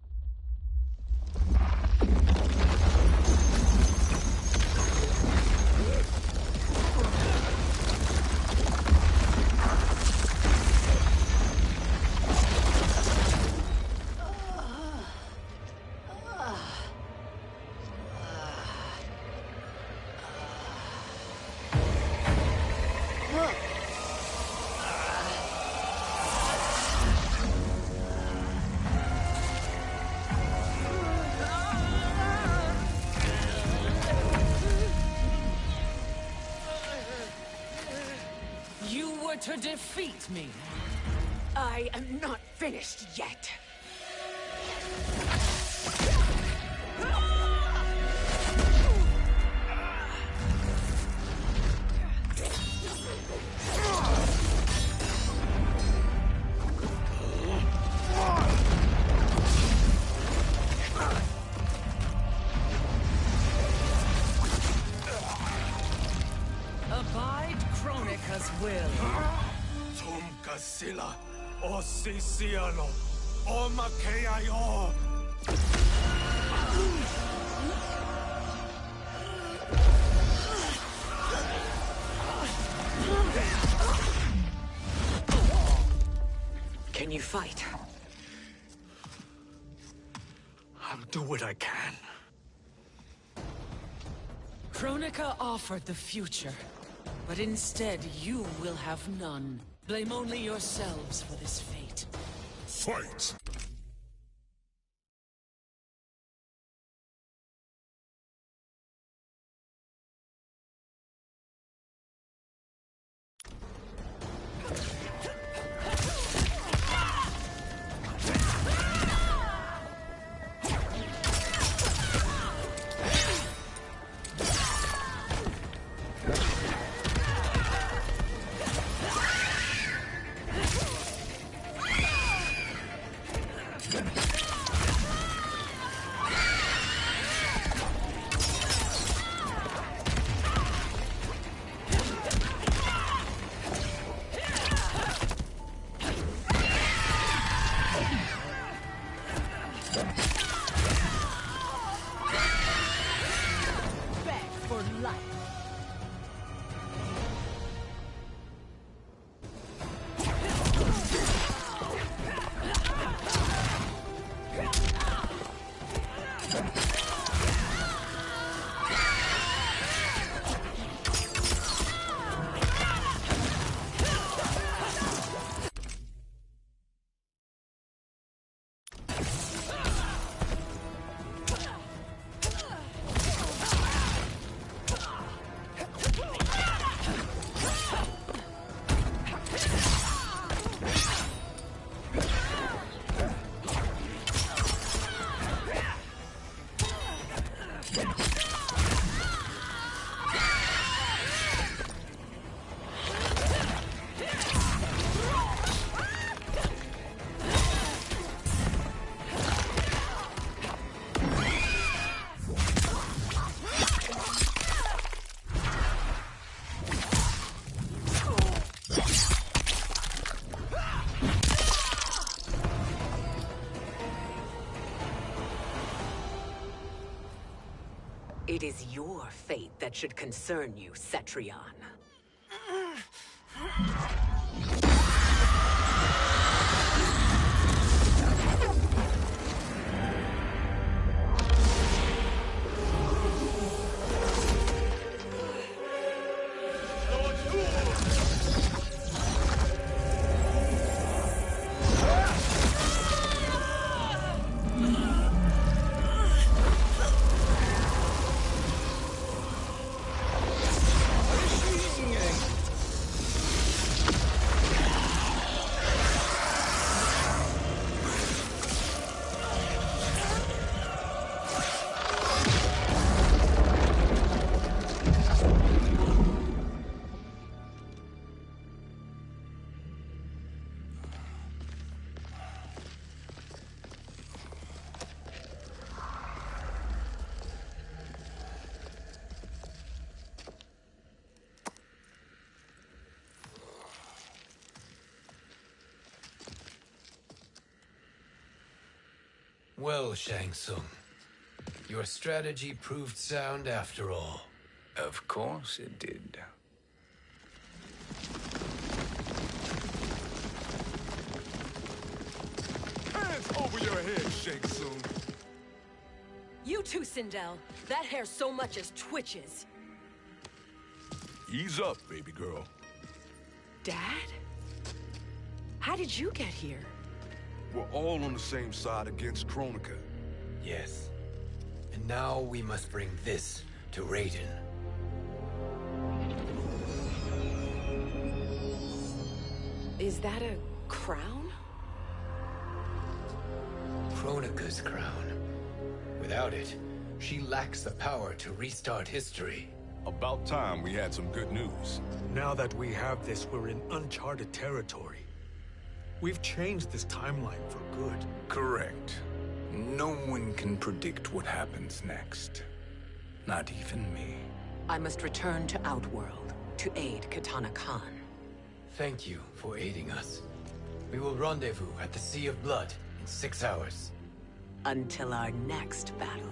To defeat me. I am not finished yet. Abide Kronika's will. Sila, o Sisiano, o Makeayo. Can you fight? I'll do what I can. Kronika offered the future, but instead you will have none. Blame only yourselves for this fate. Fight! It is your fate that should concern you, Cetrion. Well, Shang Tsung, your strategy proved sound after all. Of course it did. Hands over your head, Shang Tsung. You too, Sindel. That hair so much as twitches. Ease up, baby girl. Dad? How did you get here? We're all on the same side against Kronika. Yes. And now we must bring this to Raiden. Is that a crown? Kronika's crown. Without it, she lacks the power to restart history. About time we had some good news. Now that we have this, we're in uncharted territory. We've changed this timeline for good. Correct. No one can predict what happens next. Not even me. I must return to Outworld to aid Katana Khan. Thank you for aiding us. We will rendezvous at the Sea of Blood in 6 hours. Until our next battle.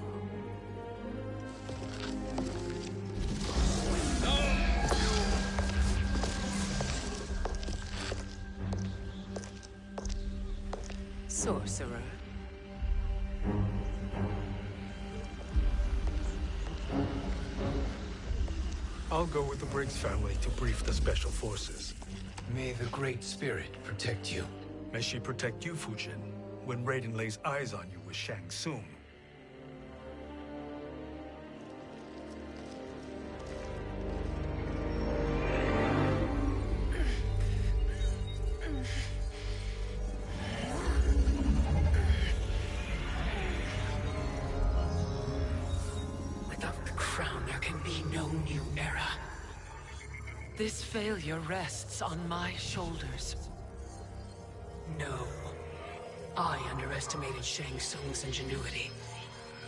Sorcerer. I'll go with the Briggs family to brief the Special Forces. May the Great Spirit protect you. May she protect you, Fujin, when Raiden lays eyes on you with Shang Tsung. Without the crown, there can be no new era. This failure rests on my shoulders. No. I underestimated Shang Tsung's ingenuity.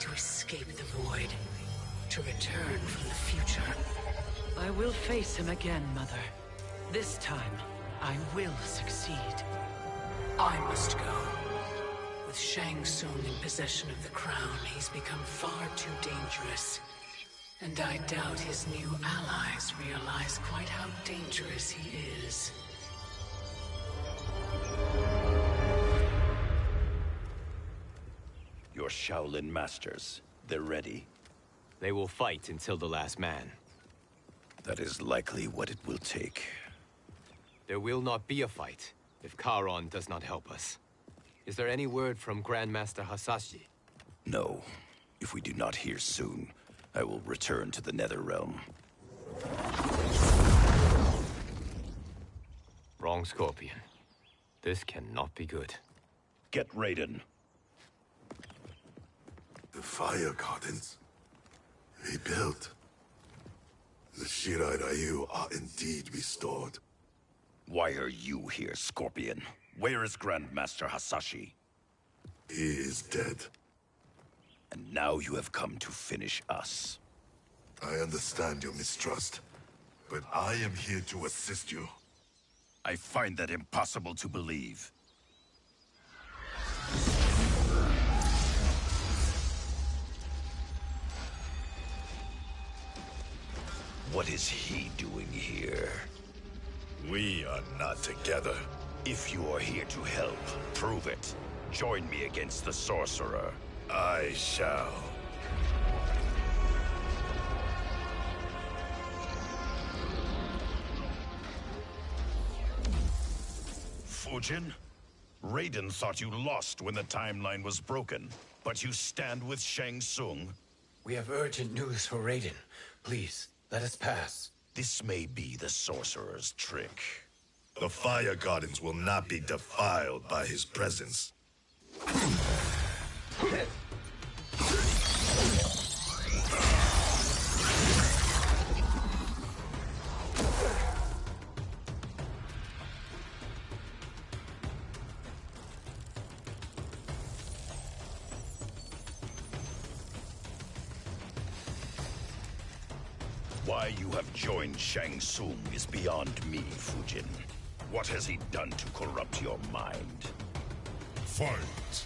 To escape the void. To return from the future. I will face him again, Mother. This time, I will succeed. I must go. With Shang Tsung in possession of the crown, he's become far too dangerous. And I doubt his new allies realize quite how dangerous he is. Your Shaolin masters, they're ready. They will fight until the last man. That is likely what it will take. There will not be a fight if Charon does not help us. Is there any word from Grandmaster Hasashi? No. If we do not hear soon, I will return to the Netherrealm. Wrong, Scorpion. This cannot be good. Get Raiden. The Fire Gardens. Rebuilt. The Shirai Ryu are indeed restored. Why are you here, Scorpion? Where is Grandmaster Hasashi? He is dead. And now you have come to finish us. I understand your mistrust, but I am here to assist you. I find that impossible to believe. What is he doing here? We are not together. If you are here to help, prove it. Join me against the Sorcerer. I shall. Fujin? Raiden thought you lost when the timeline was broken, but you stand with Shang Tsung? We have urgent news for Raiden. Please, let us pass. This may be the Sorcerer's trick. The Fire Gardens will not be defiled by his presence. Why you have joined Shang Tsung is beyond me, Fujin. What has he done to corrupt your mind? Fight!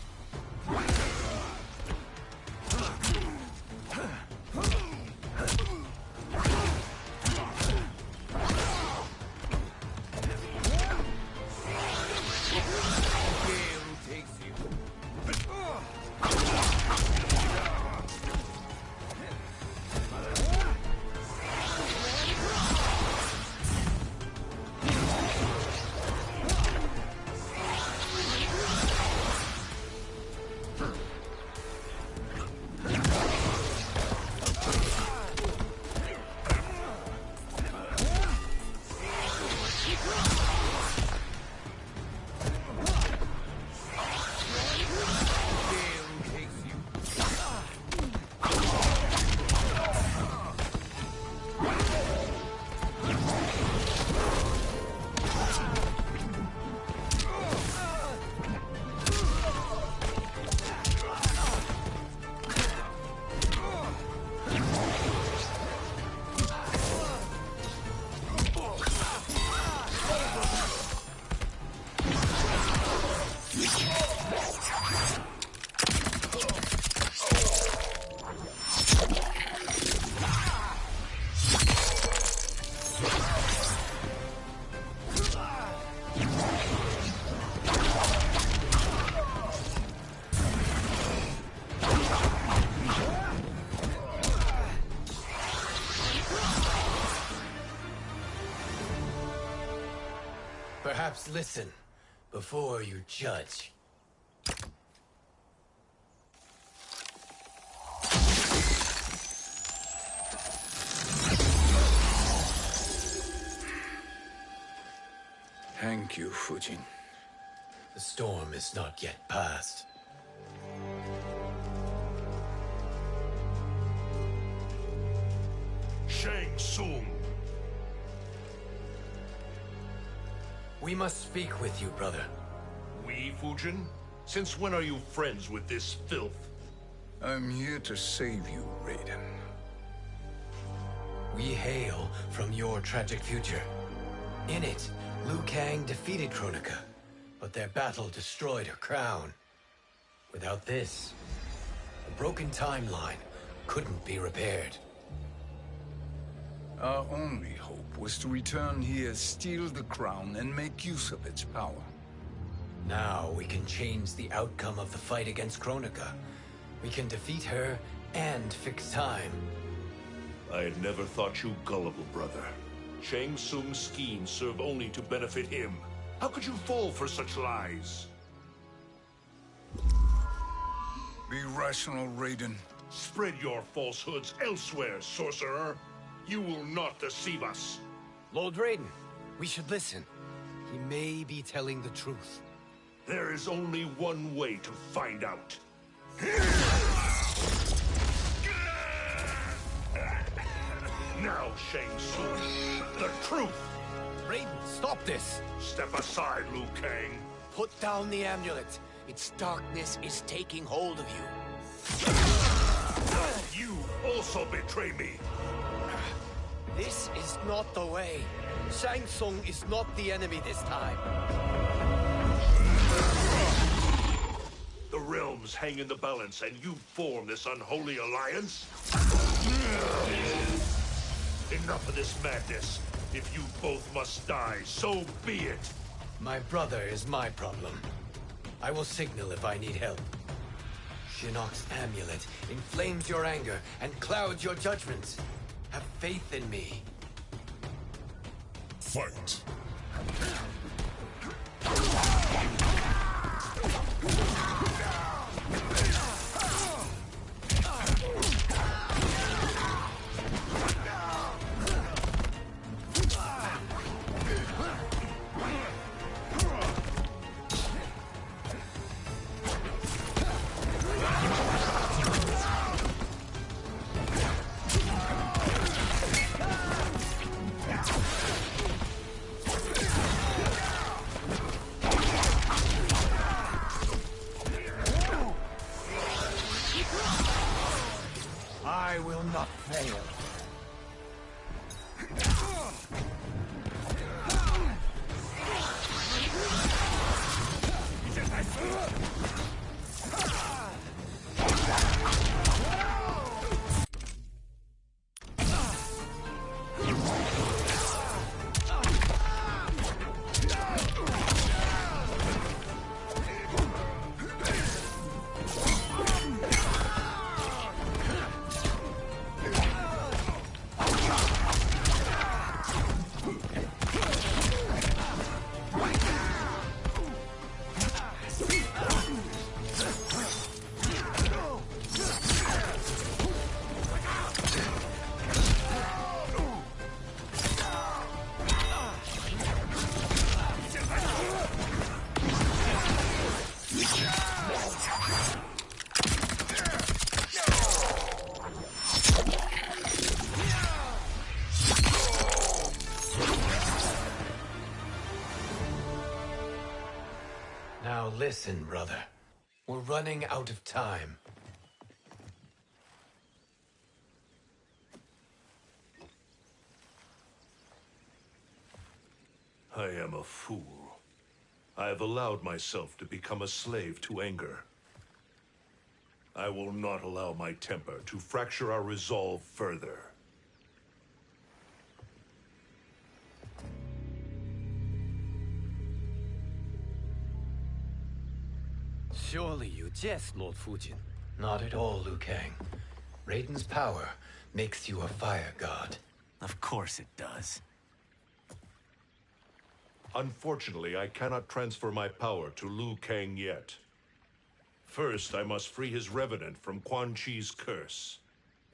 Perhaps listen before you judge. Thank you, Fujin. The storm is not yet past. Shang Tsung! We must speak with you, brother. We, Fujin? Since when are you friends with this filth? I'm here to save you, Raiden. We hail from your tragic future. In it, Liu Kang defeated Kronika, but their battle destroyed her crown. Without this, the broken timeline couldn't be repaired. Our only hope was to return here, steal the crown, and make use of its power. Now we can change the outcome of the fight against Kronika. We can defeat her and fix time. I had never thought you gullible, brother. Shang Tsung's schemes serve only to benefit him. How could you fall for such lies? Be rational, Raiden. Spread your falsehoods elsewhere, sorcerer. You will not deceive us. Lord Raiden, we should listen. He may be telling the truth. There is only one way to find out. Now, Shang Tsung, the truth! Raiden, stop this! Step aside, Liu Kang. Put down the amulet. Its darkness is taking hold of you. You also betray me. This is not the way. Shang Tsung is not the enemy this time. The realms hang in the balance, and you form this unholy alliance? Enough of this madness. If you both must die, so be it. My brother is my problem. I will signal if I need help. Shinnok's amulet inflames your anger and clouds your judgments. Have faith in me. Fight. I will not fail. Now listen, brother. We're running out of time. I am a fool. I have allowed myself to become a slave to anger. I will not allow my temper to fracture our resolve further. Surely you jest, Lord Fujin. Not at all, Liu Kang. Raiden's power makes you a fire god. Of course it does. Unfortunately, I cannot transfer my power to Liu Kang yet. First, I must free his Revenant from Quan Chi's curse.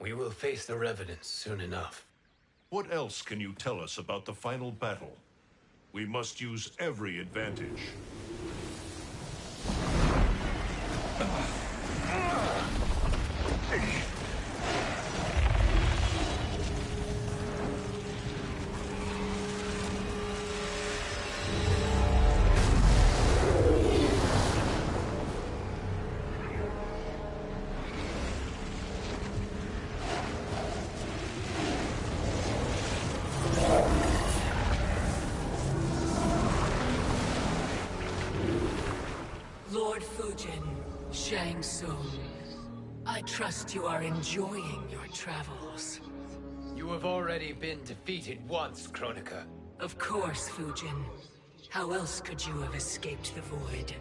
We will face the Revenants soon enough. What else can you tell us about the final battle? We must use every advantage. Lord Fujin, Shang Tsung, I trust you are enjoying your travels. You have already been defeated once, Kronika. Of course, Fujin. How else could you have escaped the void?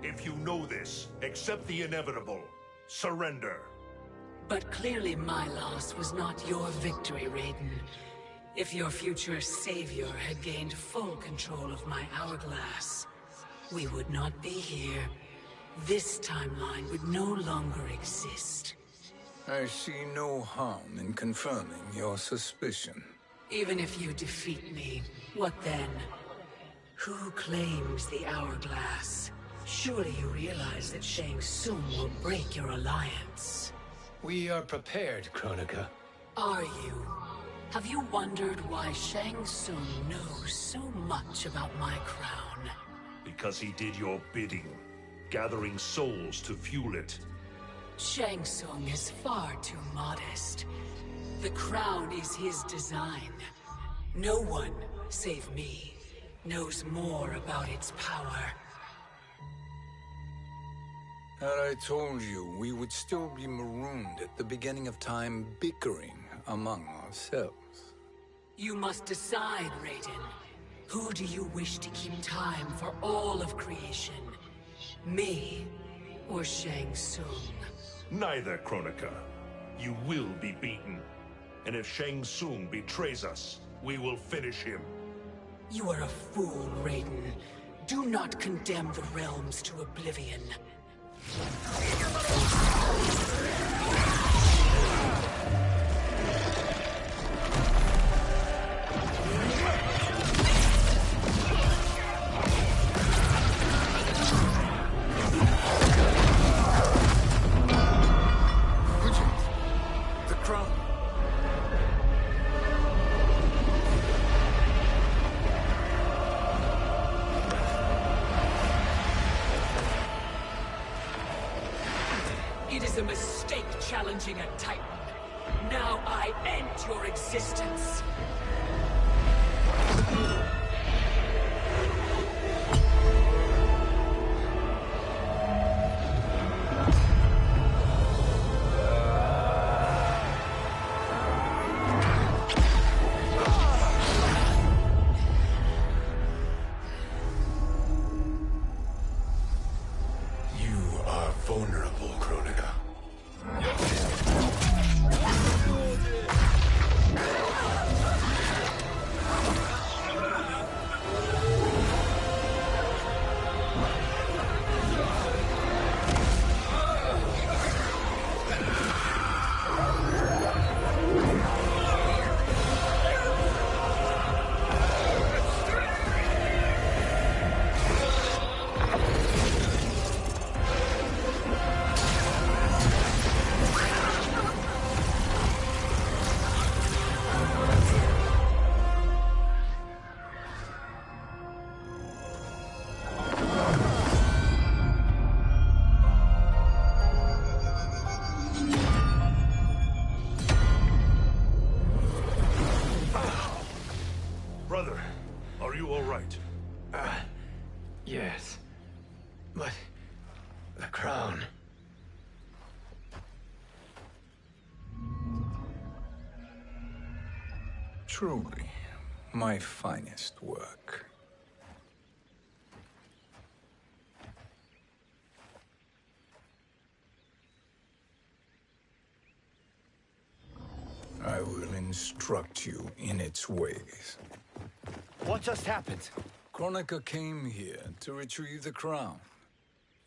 If you know this, accept the inevitable. Surrender. But clearly my loss was not your victory, Raiden. If your future savior had gained full control of my hourglass, we would not be here. This timeline would no longer exist. I see no harm in confirming your suspicion. Even if you defeat me, what then? Who claims the hourglass? Surely you realize that Shang Tsung will break your alliance. We are prepared, Kronika. Are you? Have you wondered why Shang Tsung knows so much about my crown? Because he did your bidding, gathering souls to fuel it. Shang Tsung is far too modest. The crown is his design. No one, save me, knows more about its power. Had I told you, we would still be marooned at the beginning of time, bickering among ourselves. You must decide, Raiden. Who do you wish to keep time for all of creation? Me or Shang Tsung? Neither, Kronika. You will be beaten. And if Shang Tsung betrays us, we will finish him. You are a fool, Raiden. Do not condemn the realms to oblivion. The crown. It is a mistake challenging a Titan. Now I end your existence. You are vulnerable, Kronika. Brother, are you all right? Yes. But the crown. Truly, my finest work. I will instruct you in its ways. What just happened? Kronika came here to retrieve the crown.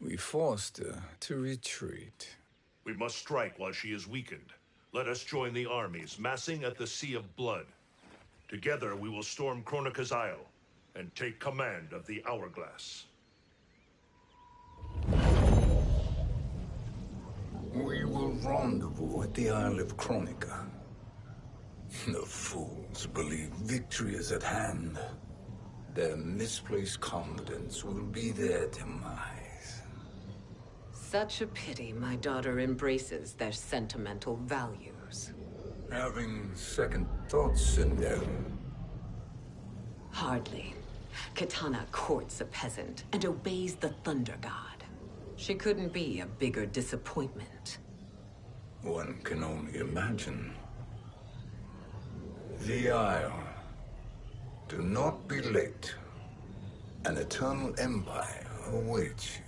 We forced her to retreat. We must strike while she is weakened. Let us join the armies, massing at the Sea of Blood. Together we will storm Kronika's Isle and take command of the Hourglass. We will rendezvous at the Isle of Kronika. The fools believe victory is at hand. Their misplaced confidence will be their demise. Such a pity my daughter embraces their sentimental values. Having second thoughts, Sindel. Hardly. Kitana courts a peasant and obeys the Thunder God. She couldn't be a bigger disappointment. One can only imagine. The Isle. Do not be late. An eternal empire awaits you.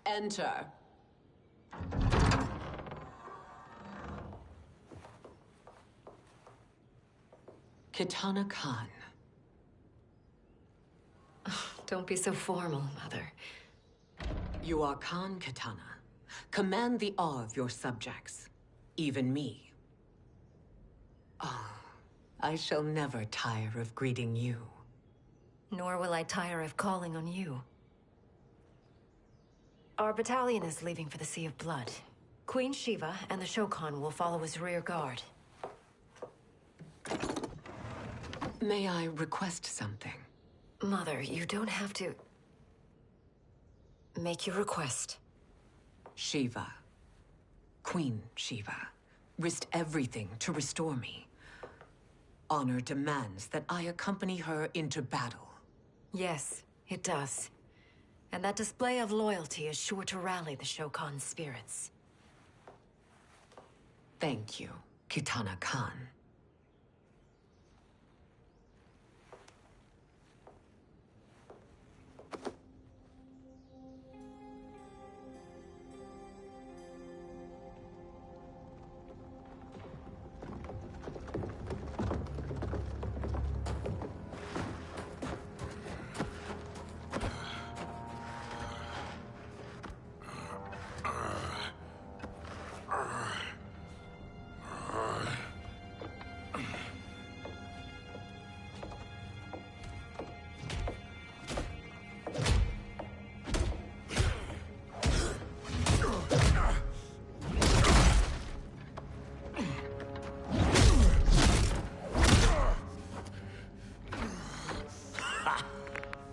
enter. Kitana Khan. Don't be so formal, Mother. You are Khan Kitana. Command the awe of your subjects. Even me. Oh, I shall never tire of greeting you. Nor will I tire of calling on you. Our battalion is leaving for the Sea of Blood. Queen Shiva and the Shokan will follow as rear guard. May I request something? Mother, you don't have to... make your request. Shiva. Queen Shiva. Risked everything to restore me. Honor demands that I accompany her into battle. Yes, it does. And that display of loyalty is sure to rally the Shokan's spirits. Thank you, Kitana Khan.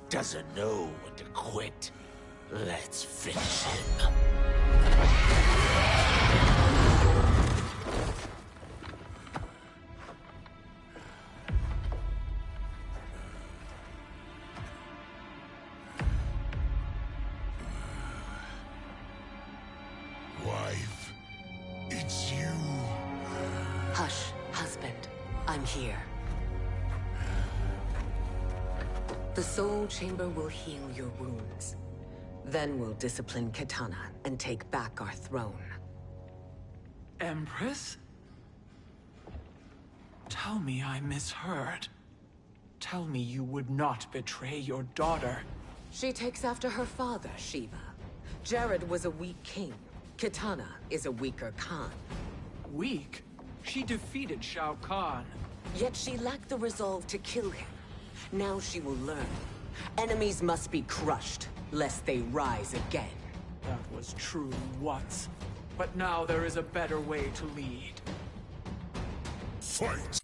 Doesn't know when to quit. Let's finish him. Wife, it's you. Hush, husband. I'm here. The Soul Chamber will heal your wounds. Then we'll discipline Kitana and take back our throne. Empress? Tell me I misheard. Tell me you would not betray your daughter. She takes after her father, Shiva. Jared was a weak king. Kitana is a weaker Khan. Weak? She defeated Shao Kahn. Yet she lacked the resolve to kill him. Now she will learn. Enemies must be crushed, lest they rise again. That was true once. But now there is a better way to lead. Fight!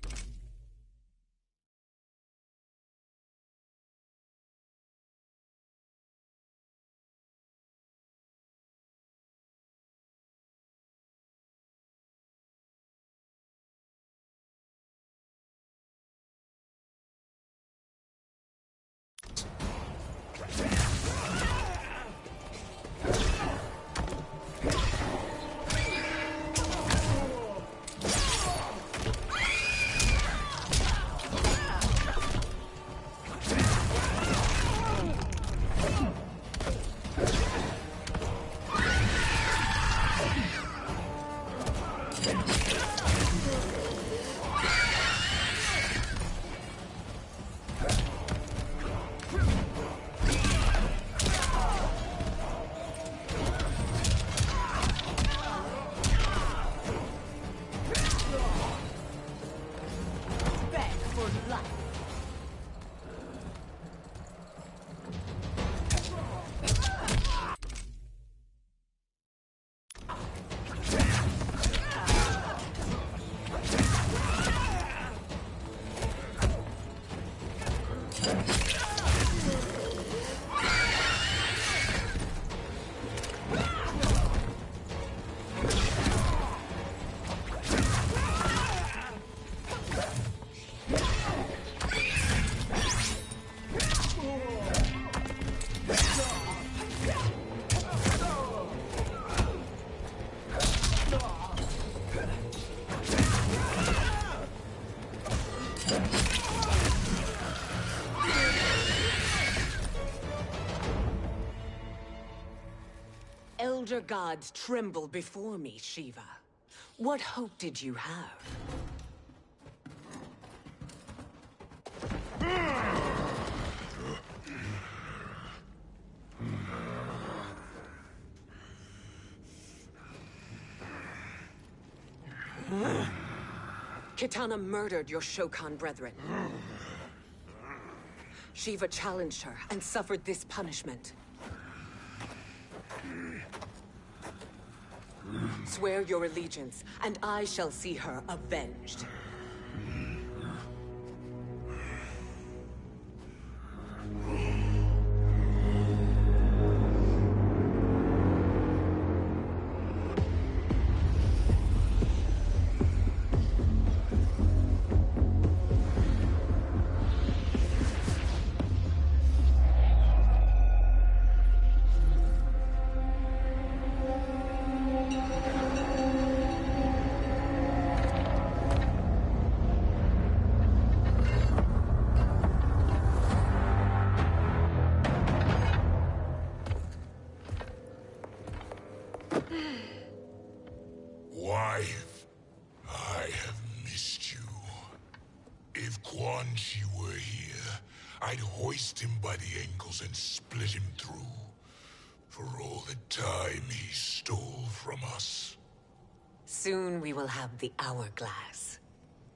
elder gods tremble before me, Shiva. What hope did you have? Kitana murdered your Shokan brethren. Shiva challenged her and suffered this punishment. Swear your allegiance, and I shall see her avenged. Wife, I have missed you. If Quan Chi were here, I'd hoist him by the ankles and split him through. For all the time he stole from us. Soon we will have the hourglass.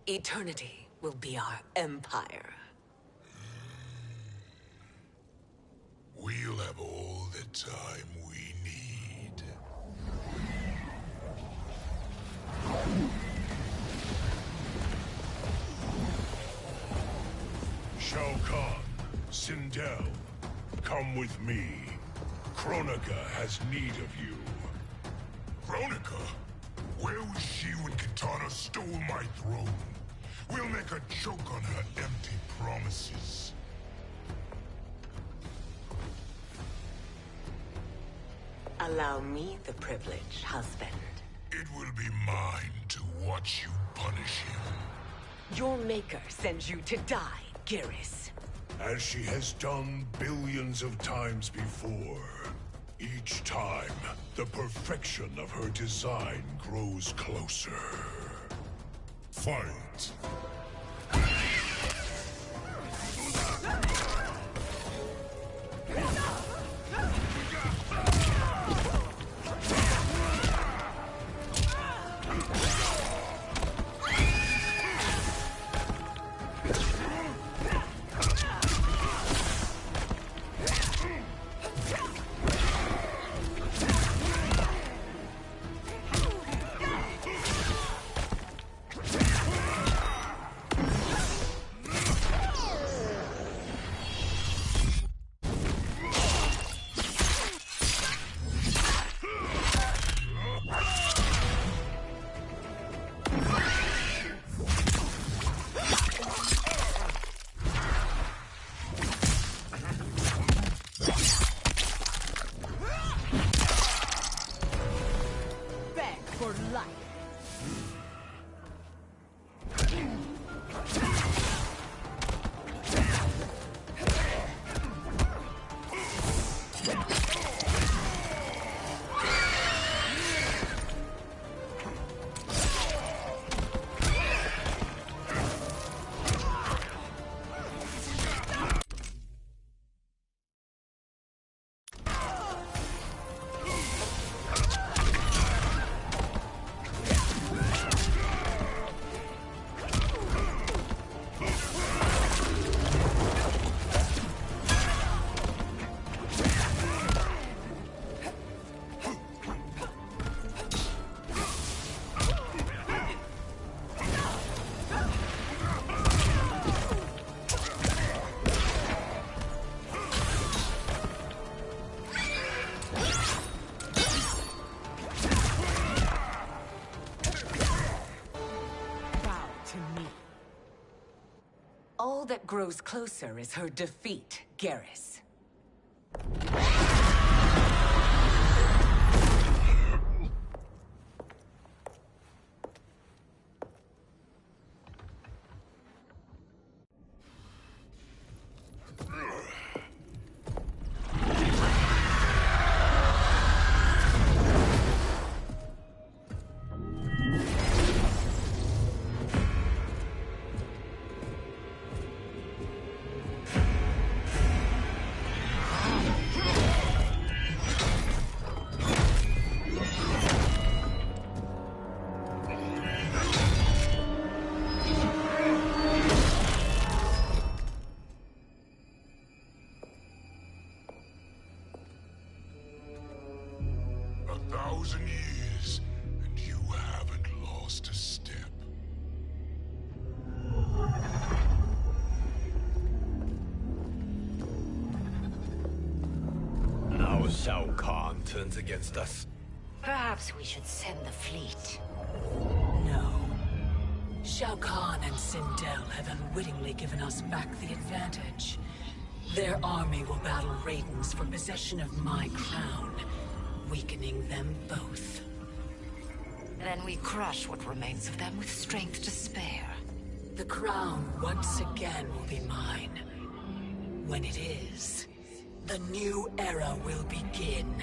Eternity will be our empire. We'll have all the time we need. Shao Kahn, Sindel, come with me. Kronika has need of you. Kronika? Where was she when Kitana stole my throne? We'll make a joke on her empty promises. Allow me the privilege, husband. It will be mine to watch you punish him. Your maker sends you to die, Geras. As she has done billions of times before. Each time, the perfection of her design grows closer. Fight! All that grows closer is her defeat, Geras. 1,000 years, and you haven't lost a step. Now Shao Kahn turns against us. Perhaps we should send the fleet. No. Shao Kahn and Sindel have unwittingly given us back the advantage. Their army will battle Raidens for possession of my crown, weakening them both. Then we crush what remains of them with strength to spare. The crown once again will be mine. When it is, the new era will begin.